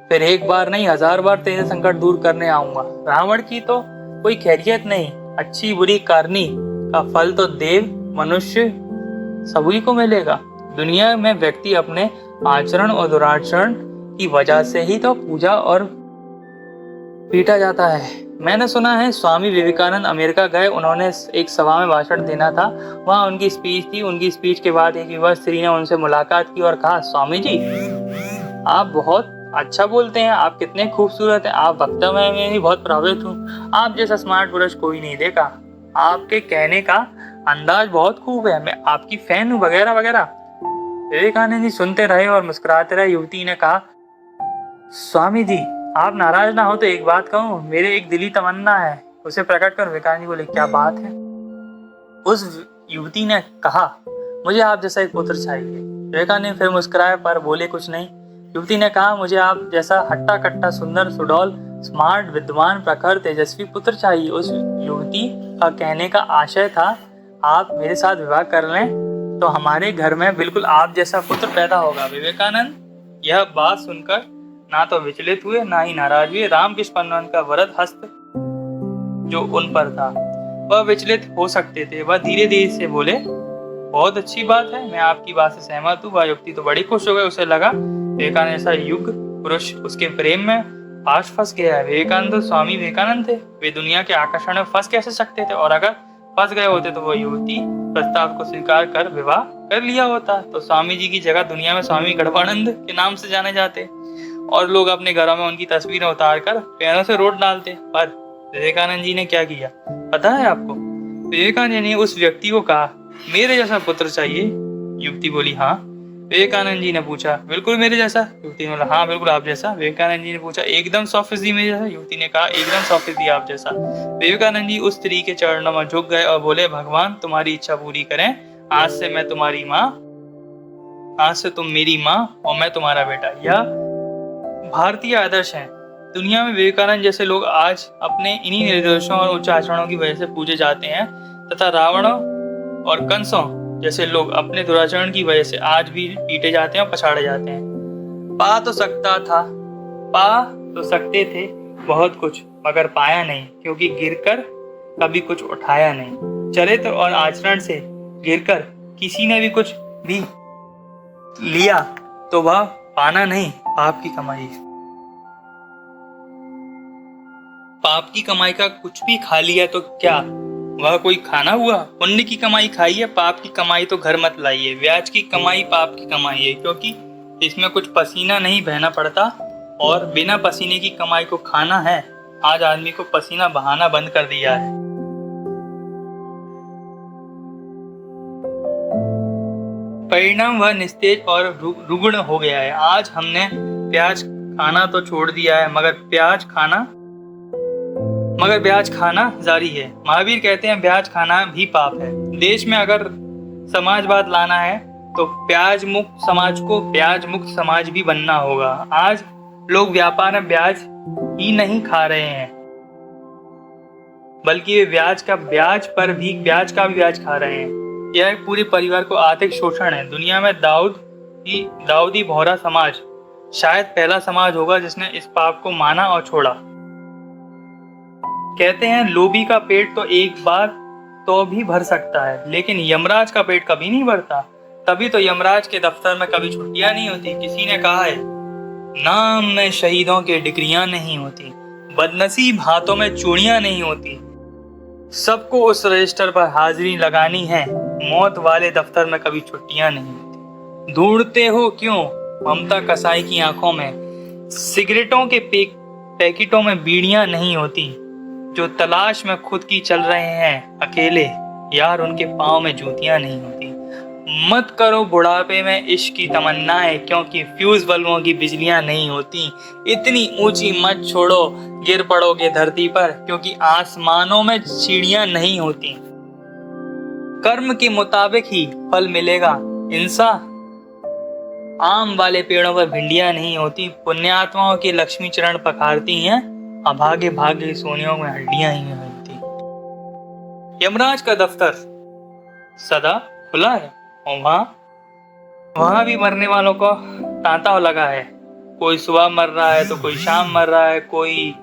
फिर एक बार नहीं 1000 बार तेरे संकट दूर करने आऊंगा। रावण की तो कोई खैरियत नहीं, अच्छी बुरी करनी का फल तो देव मनुष्य सभी को मिलेगा। दुनिया में व्यक्ति अपने आचरण और दुराचरण की वजह से ही तो पूजा और पीटा जाता है। मैंने सुना है स्वामी विवेकानंद अमेरिका गए, उन्होंने एक सभा में भाषण देना था, वहाँ उनकी स्पीच थी। उनकी स्पीच के बाद एक युवा स्त्री ने उनसे मुलाकात की और कहा, स्वामी जी आप बहुत अच्छा बोलते हैं, आप कितने खूबसूरत हैं, आप वक्ता में ही बहुत प्रभावित हूँ, आप जैसा स्मार्ट पुरुष कोई नहीं देखा, आपके कहने का अंदाज बहुत खूब है, मैं आपकी फैन हूँ वगैरह वगैरह। विवेकानंद जी सुनते रहे और मुस्कुराते रहे। युवती ने कहा, स्वामी जी आप नाराज ना हो तो एक बात कहूँ, मेरे एक दिली तमन्ना है, उसे प्रकट कर। विवेकानंद जी बोले, क्या बात है? उस युवती ने कहा, मुझे आप जैसा एक पुत्र चाहिए। विवेकानंद फिर मुस्कुराए पर बोले कुछ नहीं। युवती ने कहा, मुझे आप जैसा हट्टा कट्टा सुंदर सुडौल स्मार्ट विद्वान प्रखर तेजस्वी पुत्र चाहिए। उस युवती का कहने का आशय था, आप मेरे साथ विवाह कर लें तो हमारे घर में बिल्कुल आप जैसा पुत्र पैदा होगा। विवेकानंद यह बात सुनकर ना तो विचलित हुए ना ही नाराज हुए। रामकृष्ण परमहंस का वरद हस्त जो उन पर था वह विचलित हो सकते थे। वह धीरे धीरे से बोले, बहुत अच्छी बात है, मैं आपकी बात से सहमत हूँ। वह युवती तो बड़ी खुश हो गई, उसे लगा विवेकानंद ऐसा युग पुरुष उसके प्रेम में पास फंस गया है। विवेकानंद तो स्वामी विवेकानंद थे, वे दुनिया के आकर्षण में फंस कैसे सकते थे? और अगर फंस गए होते तो वो युवती प्रस्ताव को स्वीकार कर विवाह कर लिया होता तो स्वामी जी की जगह दुनिया में स्वामी गढ़वानंद के नाम से जाने जाते और लोग अपने घरों में उनकी तस्वीरें उतार कर पैरों से रोड डालते। पर विवेकानंद जी ने क्या किया पता है आपको? विवेकानंद जी ने उस व्यक्ति को कहा, मेरे जैसा पुत्र चाहिए। युवती बोली, हाँ। विवेकानंद जी ने पूछा, बिल्कुल मेरे जैसा? युवती ने बोला, हाँ बिल्कुल आप जैसा। विवेकानंद जी ने पूछा, एकदम 100% मेरे जैसा? युवती ने कहा, एकदम 100% आप जैसा। विवेकानंद जी उस स्त्री के चरणों में झुक गए और बोले, भगवान तुम्हारी इच्छा पूरी करें, आज से मैं तुम्हारी माँ, आज से तुम मेरी माँ और मैं तुम्हारा बेटा। यह भारतीय आदर्श है। दुनिया में विवेकानंद जैसे लोग आज अपने इन्हीं निर्देशों और उच्च आचरणों की वजह से पूजे जाते हैं तथा रावणों और कंसों जैसे लोग अपने दुराचरण की वजह से आज भी पीटे जाते हैं और पछाड़े जाते हैं। पा तो सकते थे बहुत कुछ, मगर पाया नहीं, क्योंकि गिरकर कभी कुछ उठाया नहीं। चरित्र और आचरण से गिरकर किसी ने भी कुछ भी लिया तो वह पाना नहीं, पाप की कमाई है। पाप की कमाई का कुछ भी खा लिया तो क्या वह कोई खाना हुआ? पुण्य की कमाई खाइए, पाप की कमाई तो घर मत लाइए। ब्याज की कमाई पाप की कमाई है, क्योंकि इसमें कुछ पसीना नहीं बहना पड़ता, और बिना पसीने की कमाई को खाना है। आज आदमी को पसीना बहाना बंद कर दिया है। परिणाम वह निस्तेज और रुग्ण हो गया है। आज हमने प्याज खाना तो छोड़ दिया है, मगर ब्याज खाना जारी है। महावीर कहते हैं ब्याज खाना भी पाप है। देश में अगर समाजवाद लाना है तो ब्याज मुक्त समाज भी बनना होगा। आज लोग व्यापार में ब्याज ही नहीं खा रहे हैं, बल्कि वे ब्याज का भी ब्याज खा रहे हैं। यह पूरे परिवार को आर्थिक शोषण है। दुनिया में दाऊदी बोहरा समाज शायद पहला समाज होगा जिसने इस पाप को माना और छोड़ा। कहते हैं लोभी का पेट तो एक बार तो भी भर सकता है, लेकिन यमराज का पेट कभी नहीं भरता। तभी तो यमराज के दफ्तर में कभी छुट्टियां नहीं होती। किसी ने कहा है, नाम में शहीदों के डिग्रियां नहीं होती, बदनसीब हाथों में चूड़ियां नहीं होती। सबको उस रजिस्टर पर हाजिरी लगानी है। मौत वाले दफ्तर में कभी छुट्टियां नहीं होती। ढूंढते हो क्यों ममता कसाई की आंखों में? सिगरेटों के पैकेटों में बीड़ियां नहीं होती। जो तलाश में खुद की चल रहे हैं अकेले, यार उनके पाँव में जूतियां नहीं होती। मत करो बुढ़ापे में इश्क की तमन्नाएं, क्योंकि फ्यूज बल्बों की बिजलियां नहीं होती। इतनी ऊंची मत छोड़ो, गिर पड़ोगे धरती पर, क्योंकि आसमानों में सीढ़ियां नहीं होती। कर्म के मुताबिक ही फल मिलेगा। इंसान आम वाले पेड़ों पर भिंडियां नहीं होती। पुण्यात्माओं की लक्ष्मी चरण पखारती हैं, अभागे भागे सोनियों में हड्डियां ही मिलती। यमराज का दफ्तर सदा खुला है, और वहां भी मरने वालों को तांता लगा है। कोई सुबह मर रहा है तो कोई शाम मर रहा है, कोई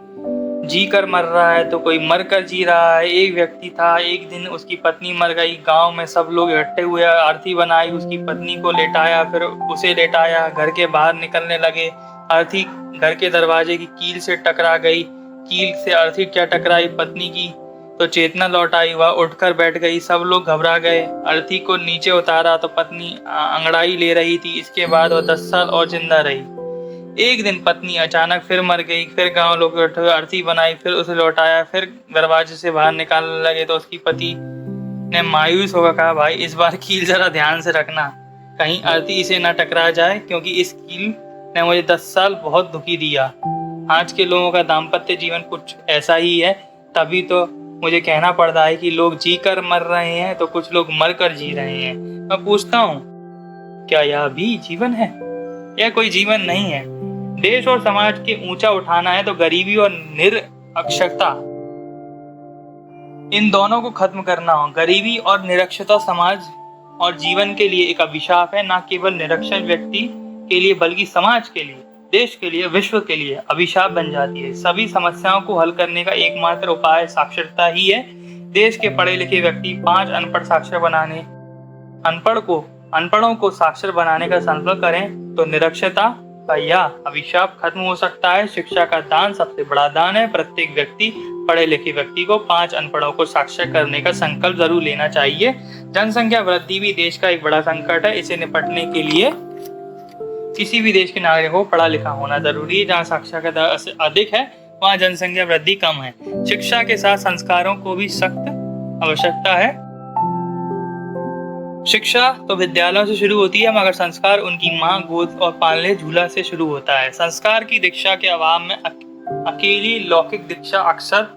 जी कर मर रहा है तो कोई मर कर जी रहा है। एक व्यक्ति था, एक दिन उसकी पत्नी मर गई। गांव में सब लोग इकट्ठे हुए, आरती बनाई, उसकी पत्नी को लेटाया, फिर उसे लेटाया, घर के बाहर निकलने लगे। अर्थी घर के दरवाजे की कील से टकरा गई। कील से अर्थी क्या टकराई पत्नी की, तो चेतना लौट आई। वह उठकर बैठ गई। सब लोग घबरा गए। अर्थी को नीचे उतारा तो पत्नी अंगड़ाई ले रही थी। इसके बाद वह 10 साल और जिंदा रही। एक दिन पत्नी अचानक फिर मर गई। फिर गांव लोग उठे, अर्थी बनाई, फिर उसे लौटाया, फिर दरवाजे से बाहर निकालने लगे तो उसकी पति ने मायूस होकर कहा, भाई इस बार कील जरा ध्यान से रखना, कहीं अर्थी इसे न टकरा जाए, क्योंकि इस कील ने मुझे 10 साल बहुत दुखी दिया। आज के लोगों का दाम्पत्य जीवन कुछ ऐसा ही है। तभी तो मुझे कहना पड़ रहा है कि लोग जी कर मर रहे हैं तो कुछ लोग मर कर जी रहे हैं। मैं पूछता हूँ, क्या यह भी जीवन है? यह कोई जीवन नहीं है। देश और समाज के ऊंचा उठाना है तो गरीबी और निरक्षरता, इन दोनों को खत्म करना हो। गरीबी और निरक्षरता समाज और जीवन के लिए एक अभिशाप है, न केवल निरक्षर व्यक्ति के लिए बल्कि समाज के लिए, देश के लिए, विश्व के लिए अभिशाप बन जाती है। सभी समस्याओं को हल करने का एकमात्र उपाय साक्षरता ही है। देश के पढ़े लिखे व्यक्ति 5 अनपढ़ों को साक्षर बनाने का संकल्प करें तो निरक्षरता का यह अभिशाप खत्म हो सकता है। शिक्षा का दान सबसे बड़ा दान है। प्रत्येक व्यक्ति, पढ़े लिखे व्यक्ति को 5 अनपढ़ों को साक्षर करने का संकल्प जरूर लेना चाहिए। जनसंख्या वृद्धि भी देश का एक बड़ा संकट है। इसे निपटने के लिए किसी भी देश के नागरिक को पढ़ा लिखा होना जरूरी है। जहाँ साक्षरता अधिक है वहाँ जनसंख्या वृद्धि कम है। शिक्षा के साथ संस्कारों को भी सख्त आवश्यकता है। शिक्षा तो विद्यालयों से शुरू होती है, मगर संस्कार उनकी माँ, गोद और पालने झूला से शुरू होता है। संस्कार की दीक्षा के अभाव में अकेली लौकिक दीक्षा अक्सर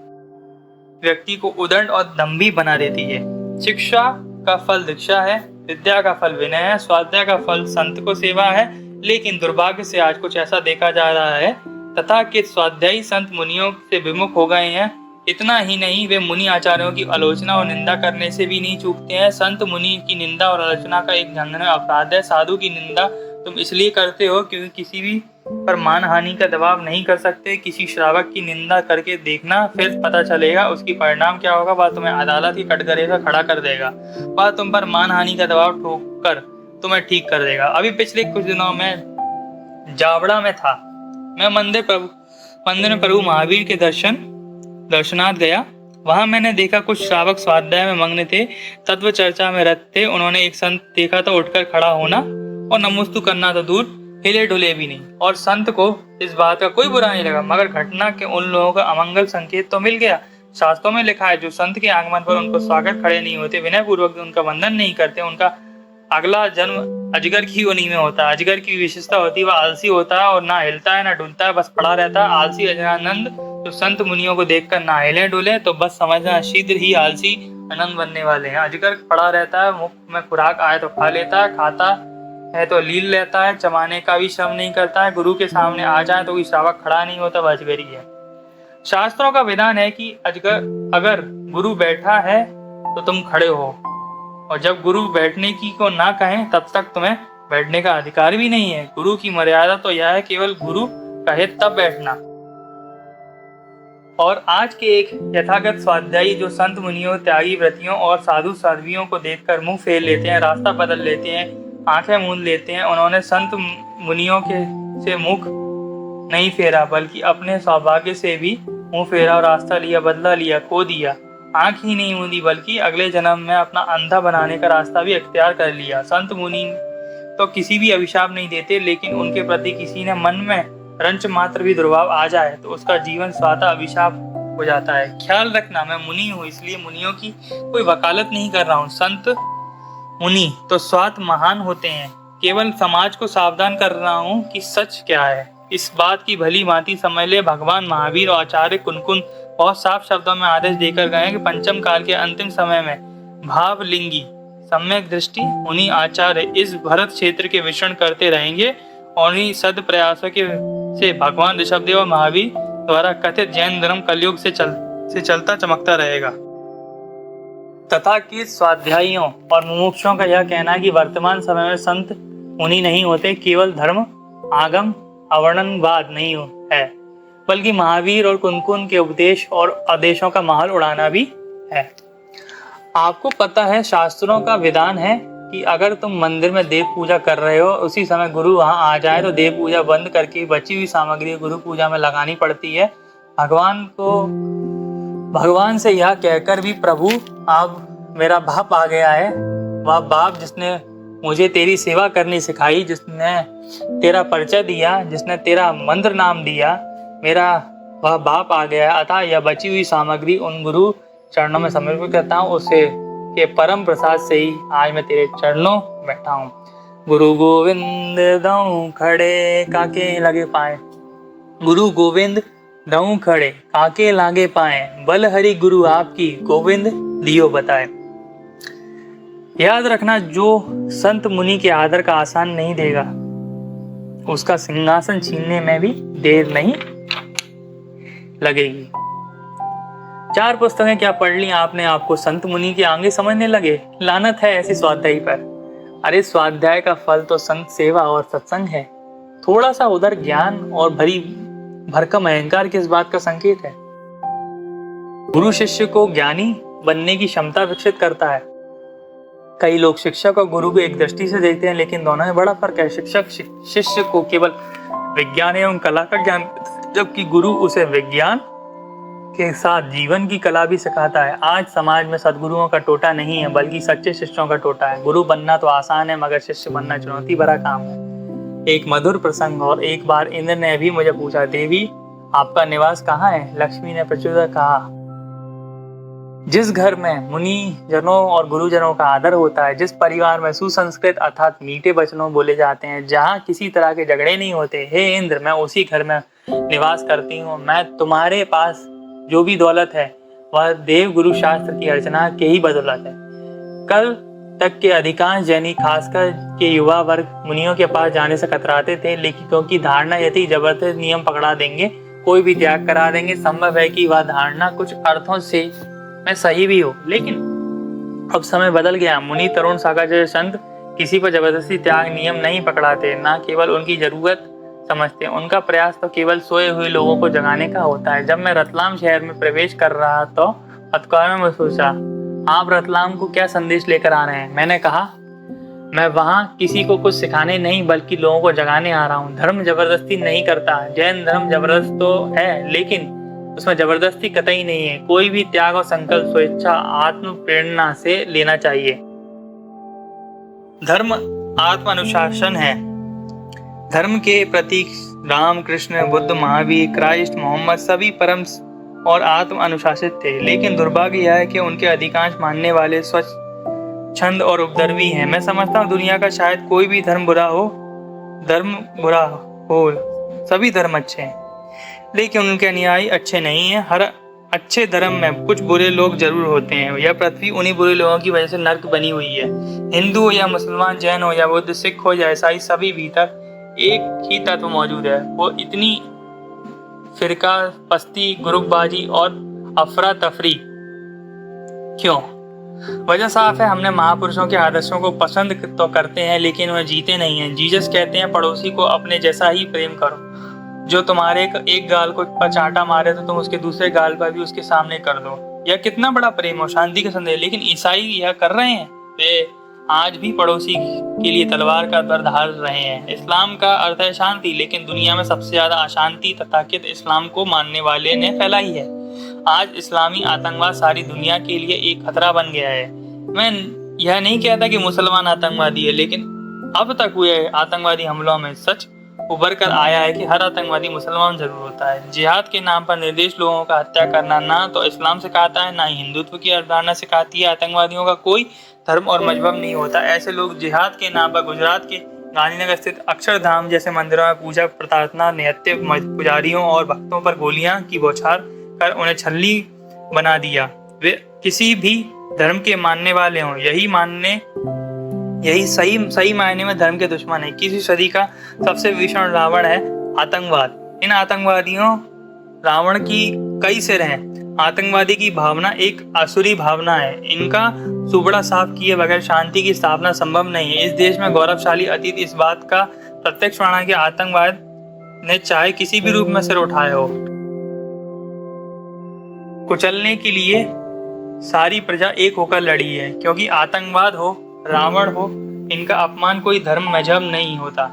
व्यक्ति को उदंड और दंभी बना देती है। शिक्षा का फल दीक्षा है, विद्या का फल विनय है, स्वाध्याय का फल संत को सेवा है। लेकिन दुर्भाग्य से आज कुछ ऐसा देखा जा रहा है तथा कि स्वाध्यायी संत मुनियों से विमुख हो गए हैं। इतना ही नहीं, वे मुनि आचार्यों की आलोचना और निंदा करने से भी नहीं चूकते हैं। संत मुनि की निंदा और आलोचना का एक जघन्य अपराध है। साधु की निंदा तुम इसलिए करते हो क्योंकि किसी भी पर मानहानि का दबाव नहीं कर सकते। किसी श्रावक की निंदा करके देखना, फिर पता चलेगा उसकी परिणाम क्या होगा। वह तुम्हें अदालत की कटघरे पर खड़ा कर देगा। वह तुम पर मानहानि का दबाव ठोक कर तुम्हें ठीक कर देगा। अभी पिछले कुछ दिनों में जावड़ा में था। मैं मंदिर में प्रभु महावीर के दर्शन दर्शनार्थ गया। वहां मैंने देखा कुछ श्रावक स्वाध्याय में मग्न थे, तत्व चर्चा में रत थे। उन्होंने एक संत देखा तो उठकर खड़ा होना और नमस्तु करना तो दूर, हिले डुले भी नहीं। और संत को इस बात का कोई बुरा नहीं लगा, मगर घटना के उन लोगों का अमंगल संकेत तो मिल गया। शास्त्रों में लिखा है, जो संत के आगमन पर उनको स्वागत खड़े नहीं होते, विनय पूर्वक उनका वंदन नहीं करते, उनका अगला जन्म अजगर की योनि में होता है। अजगर की विशेषता होती है, वह आलसी होता है और ना हिलता है ना डुलता है, बस पड़ा रहता है। आलसी अजरानंद तो संत मुनियों को देखकर ना हिले डुले तो बस समझना शीघ्र ही आलसी आनंद बनने वाले हैं। अजगर पड़ा रहता है, मुख में खुराक आए तो खा लेता है, खाता है तो लील लेता है, चबाने का भी श्रम नहीं करता है। गुरु के सामने आ जाए तो कोई श्रावक खड़ा नहीं होता, वह अजगर ही है। शास्त्रों का विधान है कि अगर गुरु बैठा है तो तुम खड़े हो, और जब गुरु बैठने की को ना कहें तब तक तुम्हें बैठने का अधिकार भी नहीं है। गुरु की मर्यादा तो यह है, केवल गुरु कहे तब बैठना। और आज के एक यथागत स्वाध्यायी जो संत मुनियों, त्यागी व्रतियों और साधु साध्वियों को देखकर मुंह फेर लेते हैं, रास्ता बदल लेते हैं, आंखें मूंद लेते हैं, उन्होंने संत मुनियों के से मुख नहीं फेरा, बल्कि अपने सौभाग्य से भी मुंह फेरा और रास्ता लिया, बदला लिया, खो दिया। आंख ही नहीं मूंदी, बल्कि अगले जन्म में अपना अंधा बनाने का रास्ता भी अख्तियार कर लिया। संत मुनि तो किसी भी अभिशाप नहीं देते, लेकिन उनके प्रति किसी ने मन में रंच मात्र भी दुर्भाव आ जाए तो उसका जीवन स्वतः अभिशाप हो जाता है। ख्याल रखना, मैं मुनि हूँ, इसलिए मुनियों की कोई वकालत नहीं कर रहा हूँ। संत मुनि तो स्वात महान होते हैं, केवल समाज को सावधान कर रहा हूँ कि सच क्या है। इस बात की भली भांति समझ ले, भगवान महावीर और आचार्य कुनकुन बहुत साफ शब्दों में आदेश देकर गए कि पंचम काल के अंतिम समय में भावलिंगी सम्यक दृष्टि मुनि आचार्य इस भरत क्षेत्र के विचरण करते रहेंगे, और इन्हीं सद प्रयासों के से भगवान ऋषभदेव और महावीर द्वारा कथित जैन धर्म कलयुग से चलता चमकता रहेगा। तथा कि स्वाध्यायियों और मुमुक्षुओं का यह कहना है कि वर्तमान समय में संत मुनि नहीं होते, केवल धर्म आगम अवर्णनवाद नहीं है, बल्कि महावीर और कुनकुन के उपदेश और आदेशों का महल उड़ाना भी है। आपको पता है, शास्त्रों का विधान है कि अगर तुम मंदिर में देव पूजा कर रहे हो, उसी समय गुरु वहां आ जाए तो देव पूजा बंद करके बची हुई सामग्री गुरु पूजा में लगानी पड़ती है। भगवान से यह कहकर भी, प्रभु अब मेरा बाप आ गया है, वह बाप जिसने मुझे तेरी सेवा करनी सिखाई, जिसने तेरा परिचय दिया, जिसने तेरा मंत्र नाम दिया, मेरा वह बाप आ गया। अतः यह बची हुई सामग्री उन गुरु चरणों में समर्पित करता हूँ, उसे के परम प्रसाद से ही आज मैं तेरे चरणों बैठा हूँ। गुरु गोविंद दऊं खड़े काके लगे पाए, गुरु गोविंद दऊं खड़े काके लागे पाए, बल हरि गुरु आपकी गोविंद दियो बताए। याद रखना, जो संत मुनि के आदर का आसान नहीं देगा, उसका सिंहासन छीनने में भी देर नहीं लगेगी। 4 पुस्तकें क्या पढ़ ली आपने, आपको संत मुनि के आगे समझने लगे? लानत है ऐसी स्वाध्यायी पर। अरे स्वाध्याय का फल तो संत सेवा और सत्संग है। थोड़ा सा उधर ज्ञान और भरकम अहंकार किस बात का संकेत है? गुरु शिष्य को ज्ञानी बनने की क्षमता विकसित करता है। कई लोग शिक्षक और गुरु को एक दृष्टि से देखते हैं, लेकिन दोनों में बड़ा फर्क है। शिक्षक शिष्य को केवल विज्ञान एवं कला का ज्ञान, जबकि गुरु उसे विज्ञान के साथ जीवन की कला भी सिखाता है। आज समाज में सद्गुरुओं का टोटा नहीं है, बल्कि सच्चे शिष्यों का टोटा है। गुरु बनना तो आसान है, मगर शिष्य बनना चुनौती भरा काम है। एक मधुर प्रसंग। और एक बार इंद्र ने भी मुझे पूछा, देवी आपका निवास कहाँ है? लक्ष्मी ने प्रत्युत्तर कहा, जिस घर में मुनि जनों और गुरुजनों का आदर होता है, जिस परिवार में सुसंस्कृत अर्थात मीठे वचनों बोले जाते हैं, जहाँ किसी तरह के झगड़े नहीं होते, हे इंद्र मैं उसी घर में निवास करती हूँ। मैं तुम्हारे पास जो भी दौलत है वह देव गुरु शास्त्र की अर्चना के ही बदौलत है। कल तक के अधिकांश जैनी, खासकर के युवा वर्ग, मुनियों के पास जाने से कतराते थे, लेकिन क्योंकि धारणा यदि जबरदस्त नियम पकड़ा देंगे, कोई भी त्याग करा देंगे। संभव है कि वह धारणा कुछ अर्थों से में सही भी हो, लेकिन अब समय बदल गया। मुनि, तरुण, सागर जैसे संत किसी पर जबरदस्ती त्याग नियम नहीं पकड़ाते, ना केवल उनकी जरूरत समझते। उनका प्रयास तो केवल सोए हुए लोगों को जगाने का होता है। जब मैं रतलाम शहर में प्रवेश कर रहा तो पत्रकारों में सोचा, आप रतलाम को क्या संदेश लेकर आ रहे हैं? मैंने कहा, मैं वहां किसी को कुछ सिखाने नहीं, बल्कि लोगों को जगाने आ रहा हूँ। धर्म जबरदस्ती नहीं करता। जैन धर्म जबरदस्त तो है, लेकिन उसमें जबरदस्ती कतई नहीं है। कोई भी त्याग और संकल्प स्वेच्छा आत्म प्रेरणा से लेना चाहिए। धर्म आत्म अनुशासन है। धर्म के प्रतीक राम, कृष्ण, बुद्ध, महावीर, क्राइस्ट, मोहम्मद सभी परम और आत्म अनुशासित थे, लेकिन दुर्भाग्य यह है कि उनके अधिकांश मानने वाले स्वच्छंद और उपद्रवी हैं। मैं समझता हूँ दुनिया का शायद कोई भी धर्म बुरा हो, सभी धर्म अच्छे हैं, लेकिन उनके अनुयायी अच्छे नहीं हैं। हर अच्छे धर्म में कुछ बुरे लोग जरूर होते हैं। यह पृथ्वी उन्हीं बुरे लोगों की वजह से नर्क बनी हुई है। हिंदू हो या मुसलमान, जैन हो या बुद्ध, सिख हो या ईसाई, सभी भीतर एक ही तत्व मौजूद है। वो इतनी फिरका पस्ती, ग्रुपबाजी और अफरा तफरी क्यों? वजह साफ है, हमने महापुरुषों के आदर्शों को पसंद तो करते हैं लेकिन वह जीते नहीं हैं। जीसस कहते हैं पड़ोसी को अपने जैसा ही प्रेम करो। जो तुम्हारे एक गाल को चांटा मारे तो तुम उसके दूसरे गाल पर भी उसके सामने कर दो। यह कितना बड़ा प्रेम और शांति का संदेश। लेकिन ईसाई यह कर रहे हैं। वे आज भी पड़ोसी के लिए तलवार का दर धार रहे हैं। इस्लाम का अर्थ है शांति, लेकिन दुनिया में सबसे ज्यादा अशांति तथाकथित इस्लाम को मानने वाले ने फैलाई है। आज इस्लामी आतंकवाद सारी दुनिया के लिए एक खतरा बन गया है। मैं यह नहीं कहता कि मुसलमान आतंकवादी है, लेकिन अब तक हुए आतंकवादी हमलों में सच उभर कर आया है कि हर आतंकवादी मुसलमान जरूर होता है। जिहाद के नाम पर निर्देश लोगों का हत्या करना ना तो इस्लाम सिखाता है, ना ही हिंदुत्व की अवधारणा सिखाती है। आतंकवादियों का कोई धर्म और मजहब नहीं होता। ऐसे लोग जिहाद के नाम पर गुजरात के गांधीनगर स्थित अक्षरधाम जैसे मंदिरों में पूजा प्रार्थना, निहत्थे पुजारियों और भक्तों पर गोलियां की बौछार कर उन्हें छल्ली बना दिया। वे किसी भी धर्म के मानने वाले हों, यही सही मायने में धर्म के दुश्मन है। किसी सदी का सबसे भीषण रावण है आतंकवाद। इन आतंकवादियों रावण की कई सिर हैं। आतंकवादी की भावना एक आसुरी भावना है। इनका सुबड़ा साफ किए बगैर शांति की स्थापना संभव नहीं है। इस देश में गौरवशाली अतीत इस बात का प्रत्यक्ष प्रमाण है कि आतंकवाद ने चाहे किसी भी रूप में सिर उठाए हो, कुचलने के लिए सारी प्रजा एक होकर लड़ी है। क्योंकि आतंकवाद हो, रावण हो, इनका अपमान कोई धर्म मजहब नहीं होता।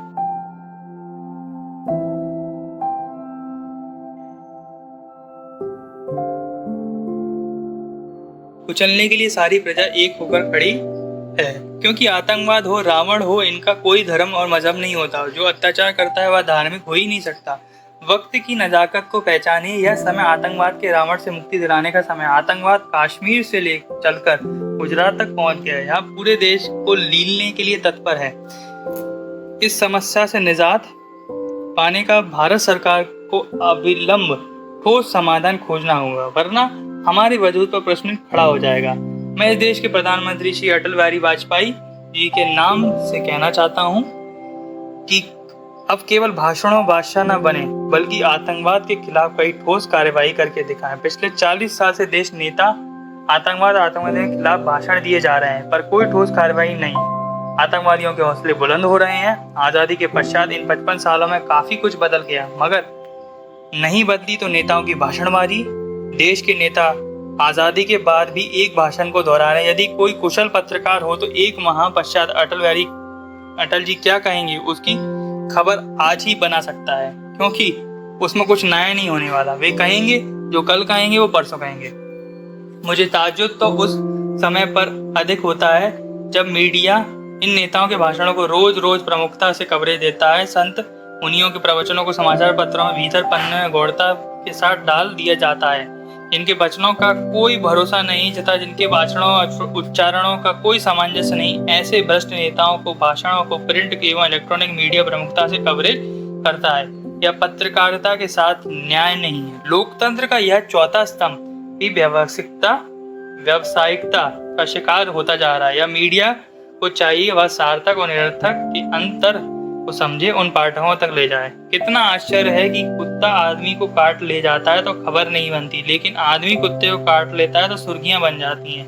कुचलने के लिए सारी प्रजा एक होकर खड़ी है। क्योंकि आतंकवाद हो, रावण हो, इनका कोई धर्म और मजहब नहीं होता। जो अत्याचार करता है वह धार्मिक हो ही नहीं सकता। वक्त की नजाकत को पहचानिए। यह समय आतंकवाद के रावण से मुक्ति दिलाने का समय। आतंकवाद कश्मीर से ले चलकर गुजरात तक पहुंच गया है। यहाँ पूरे देश को लीलने के लिए तत्पर है। इस समस्या से निजात पाने का भारत सरकार को अविलंब ठोस समाधान खोजना होगा, वरना हमारे वजूद पर प्रश्न खड़ा हो जाएगा। मैं इस देश के प्रधानमंत्री श्री अटल बिहारी वाजपेयी जी के नाम से कहना चाहता हूँ कि अब केवल भाषणों बादशाह न बने, बल्कि आतंकवाद के खिलाफ कई ठोस कार्यवाही करके दिखाएं। पिछले 40 साल से देश नेता आतंकवादियों के खिलाफ भाषण दिए जा रहे हैं, पर कोई ठोस कार्यवाही नहीं। आतंकवादियों के हौसले बुलंद हो रहे हैं। आजादी के पश्चात इन 55 सालों में काफी कुछ बदल गया, मगर नहीं बदली तो नेताओं की भाषणबाजी। देश के नेता आजादी के बाद भी एक भाषण को दोहरा रहे हैं। यदि कोई कुशल पत्रकार हो तो एक माह पश्चात अटल जी क्या कहेंगे उसकी खबर आज ही बना सकता है, क्योंकि उसमें कुछ नया नहीं होने वाला। वे कहेंगे जो कल कहेंगे वो परसों कहेंगे। मुझे ताज्जुब तो उस समय पर अधिक होता है जब मीडिया इन नेताओं के भाषणों को रोज रोज प्रमुखता से कवरेज देता है। संत मुनियों के प्रवचनों को समाचार पत्रों में भीतर पन्ने में गौरता के साथ डाल दिया जाता है। इनके वचनों का कोई भरोसा नहीं तथा जिनके भाषणों और उच्चारणों का कोई सामंजस्य नहीं। ऐसे भ्रष्ट नेताओं को भाषणों को प्रिंट एवं इलेक्ट्रॉनिक मीडिया प्रमुखता से कवरेज करता है। यह पत्रकारिता के साथ न्याय नहीं है। लोकतंत्र का यह चौथा स्तंभ भी व्यावसायिकता का शिकार होता जा रहा है। यह मीडिया को चाहिए वह सार्थक और निरर्थक के अंतर को समझे, उन पाठकों तक ले जाए। कितना आश्चर्य है कि कुत्ता आदमी को काट ले जाता है तो खबर नहीं बनती, लेकिन आदमी कुत्ते को काट लेता है तो सुर्खियां बन जाती हैं।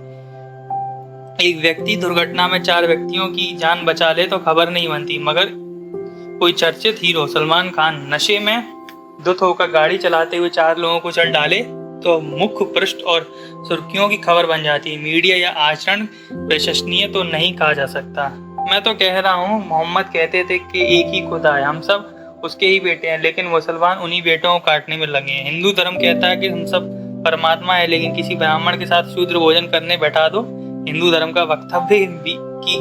एक व्यक्ति दुर्घटना में 4 व्यक्तियों की जान बचा ले तो खबर नहीं बनती, मगर कोई चर्चित हीरो सलमान खान नशे में धुत होकर गाड़ी चलाते हुए 4 लोगों को चल डाले तो मुख्य पृष्ठ और सुर्खियों की खबर बन जाती है। मीडिया या आचरण प्रशंसनीय तो नहीं कहा जा सकता। मैं तो कह रहा हूँ, मोहम्मद कहते थे कि एक ही खुदा है। हम सब उसके ही बेटे हैं, लेकिन मुसलमान उन्हीं बेटों को काटने में लगे हैं। हिंदू धर्म कहता है कि हम सब परमात्मा है, लेकिन किसी ब्राह्मण के साथ शूद्र भोजन करने बैठा दो, हिंदू धर्म का वक्तव्य भी कि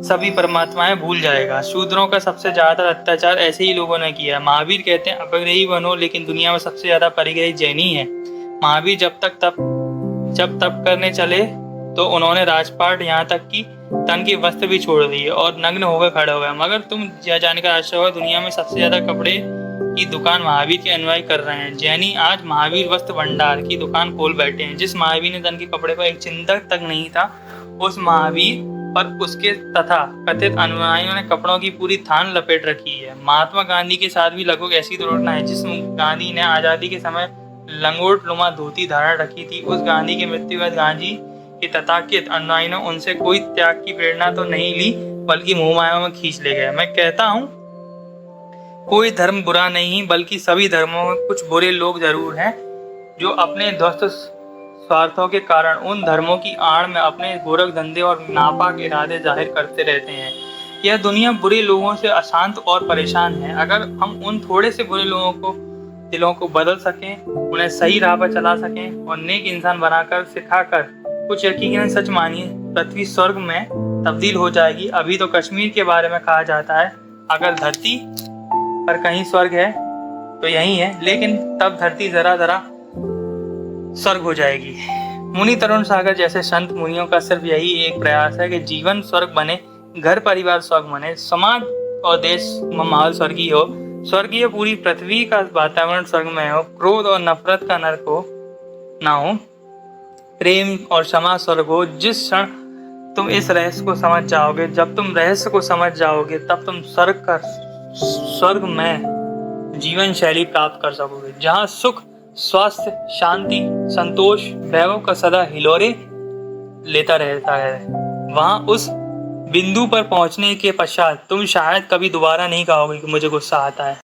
सभी परमात्माएं भूल जाएगा। शूद्रों का सबसे ज्यादा अत्याचार ऐसे ही लोगों ने किया है। महावीर कहते हैं अपरिग्रही बनो, लेकिन दुनिया में सबसे ज्यादा परिग्रही जैनी है। महावीर जब तप करने चले तो उन्होंने राजपाट यहाँ तक कि तन के वस्त्र भी छोड़ दिए और नग्न होकर खड़े हो गए। मगर तुम यह जानकर आश्चर्य होगा, दुनिया में सबसे ज्यादा कपड़े की दुकान महावीर के अनुयायी कर रहे हैं। जैनी आज महावीर वस्त्र भंडार की दुकान खोल बैठे हैं। जिस महावीर ने तन के कपड़े पर एक चिंतक तक नहीं था, उस महावीर पर उसके तथा कथित अनुयायियों ने कपड़ों की पूरी थान लपेट रखी है। महात्मा गांधी के साथ भी लगभग ऐसी दुर्घटना है। जिस गांधी ने आजादी के समय लंगोट लुमा धोती धारण रखी थी, उस गांधी की मृत्यु के बाद गांधी के तथाकथित अनुयायियों ने उनसे कोई त्याग की प्रेरणा तो नहीं ली, बल्कि मोहमाया में खींच ले गए। मैं कहता हूँ कोई धर्म बुरा नहीं, बल्कि सभी धर्मों में कुछ बुरे लोग जरूर हैं जो अपने ध्वस्त स्वार्थों के कारण उन धर्मों की आड़ में अपने गोरख धंधे और नापाक इरादे जाहिर करते रहते हैं। यह दुनिया बुरे लोगों से अशांत और परेशान है। अगर हम उन थोड़े से बुरे लोगों को दिलों को बदल सकें, उन्हें सही राह पर चला सकें और नेक इंसान बनाकर सिखाकर कुछ यकीनन सच मानिए, पृथ्वी स्वर्ग में तब्दील हो जाएगी। अभी तो कश्मीर के बारे में कहा जाता है अगर धरती पर कहीं स्वर्ग है तो यही है, लेकिन तब धरती जरा जरा स्वर्ग हो जाएगी। मुनि तरुण सागर जैसे संत मुनियों का सिर्फ यही एक प्रयास है कि जीवन स्वर्ग बने, घर परिवार स्वर्ग बने, समाज और देश में माहौल स्वर्गीय हो, स्वर्गीय पूरी पृथ्वी का वातावरण स्वर्गमय हो, क्रोध और नफरत का नरक हो ना हो, प्रेम और क्षमा स्वर्ग हो। जिस क्षण तुम इस रहस्य को समझ जाओगे, जब तुम रहस्य को समझ जाओगे, तब तुम स्वर्ग में जीवन शैली प्राप्त कर सकोगे, जहाँ सुख, स्वास्थ्य, शांति, संतोष, वैभव का सदा हिलोरे लेता रहता है। वहां उस बिंदु पर पहुंचने के पश्चात तुम शायद कभी दोबारा नहीं कहोगे कि मुझे गुस्सा आता है।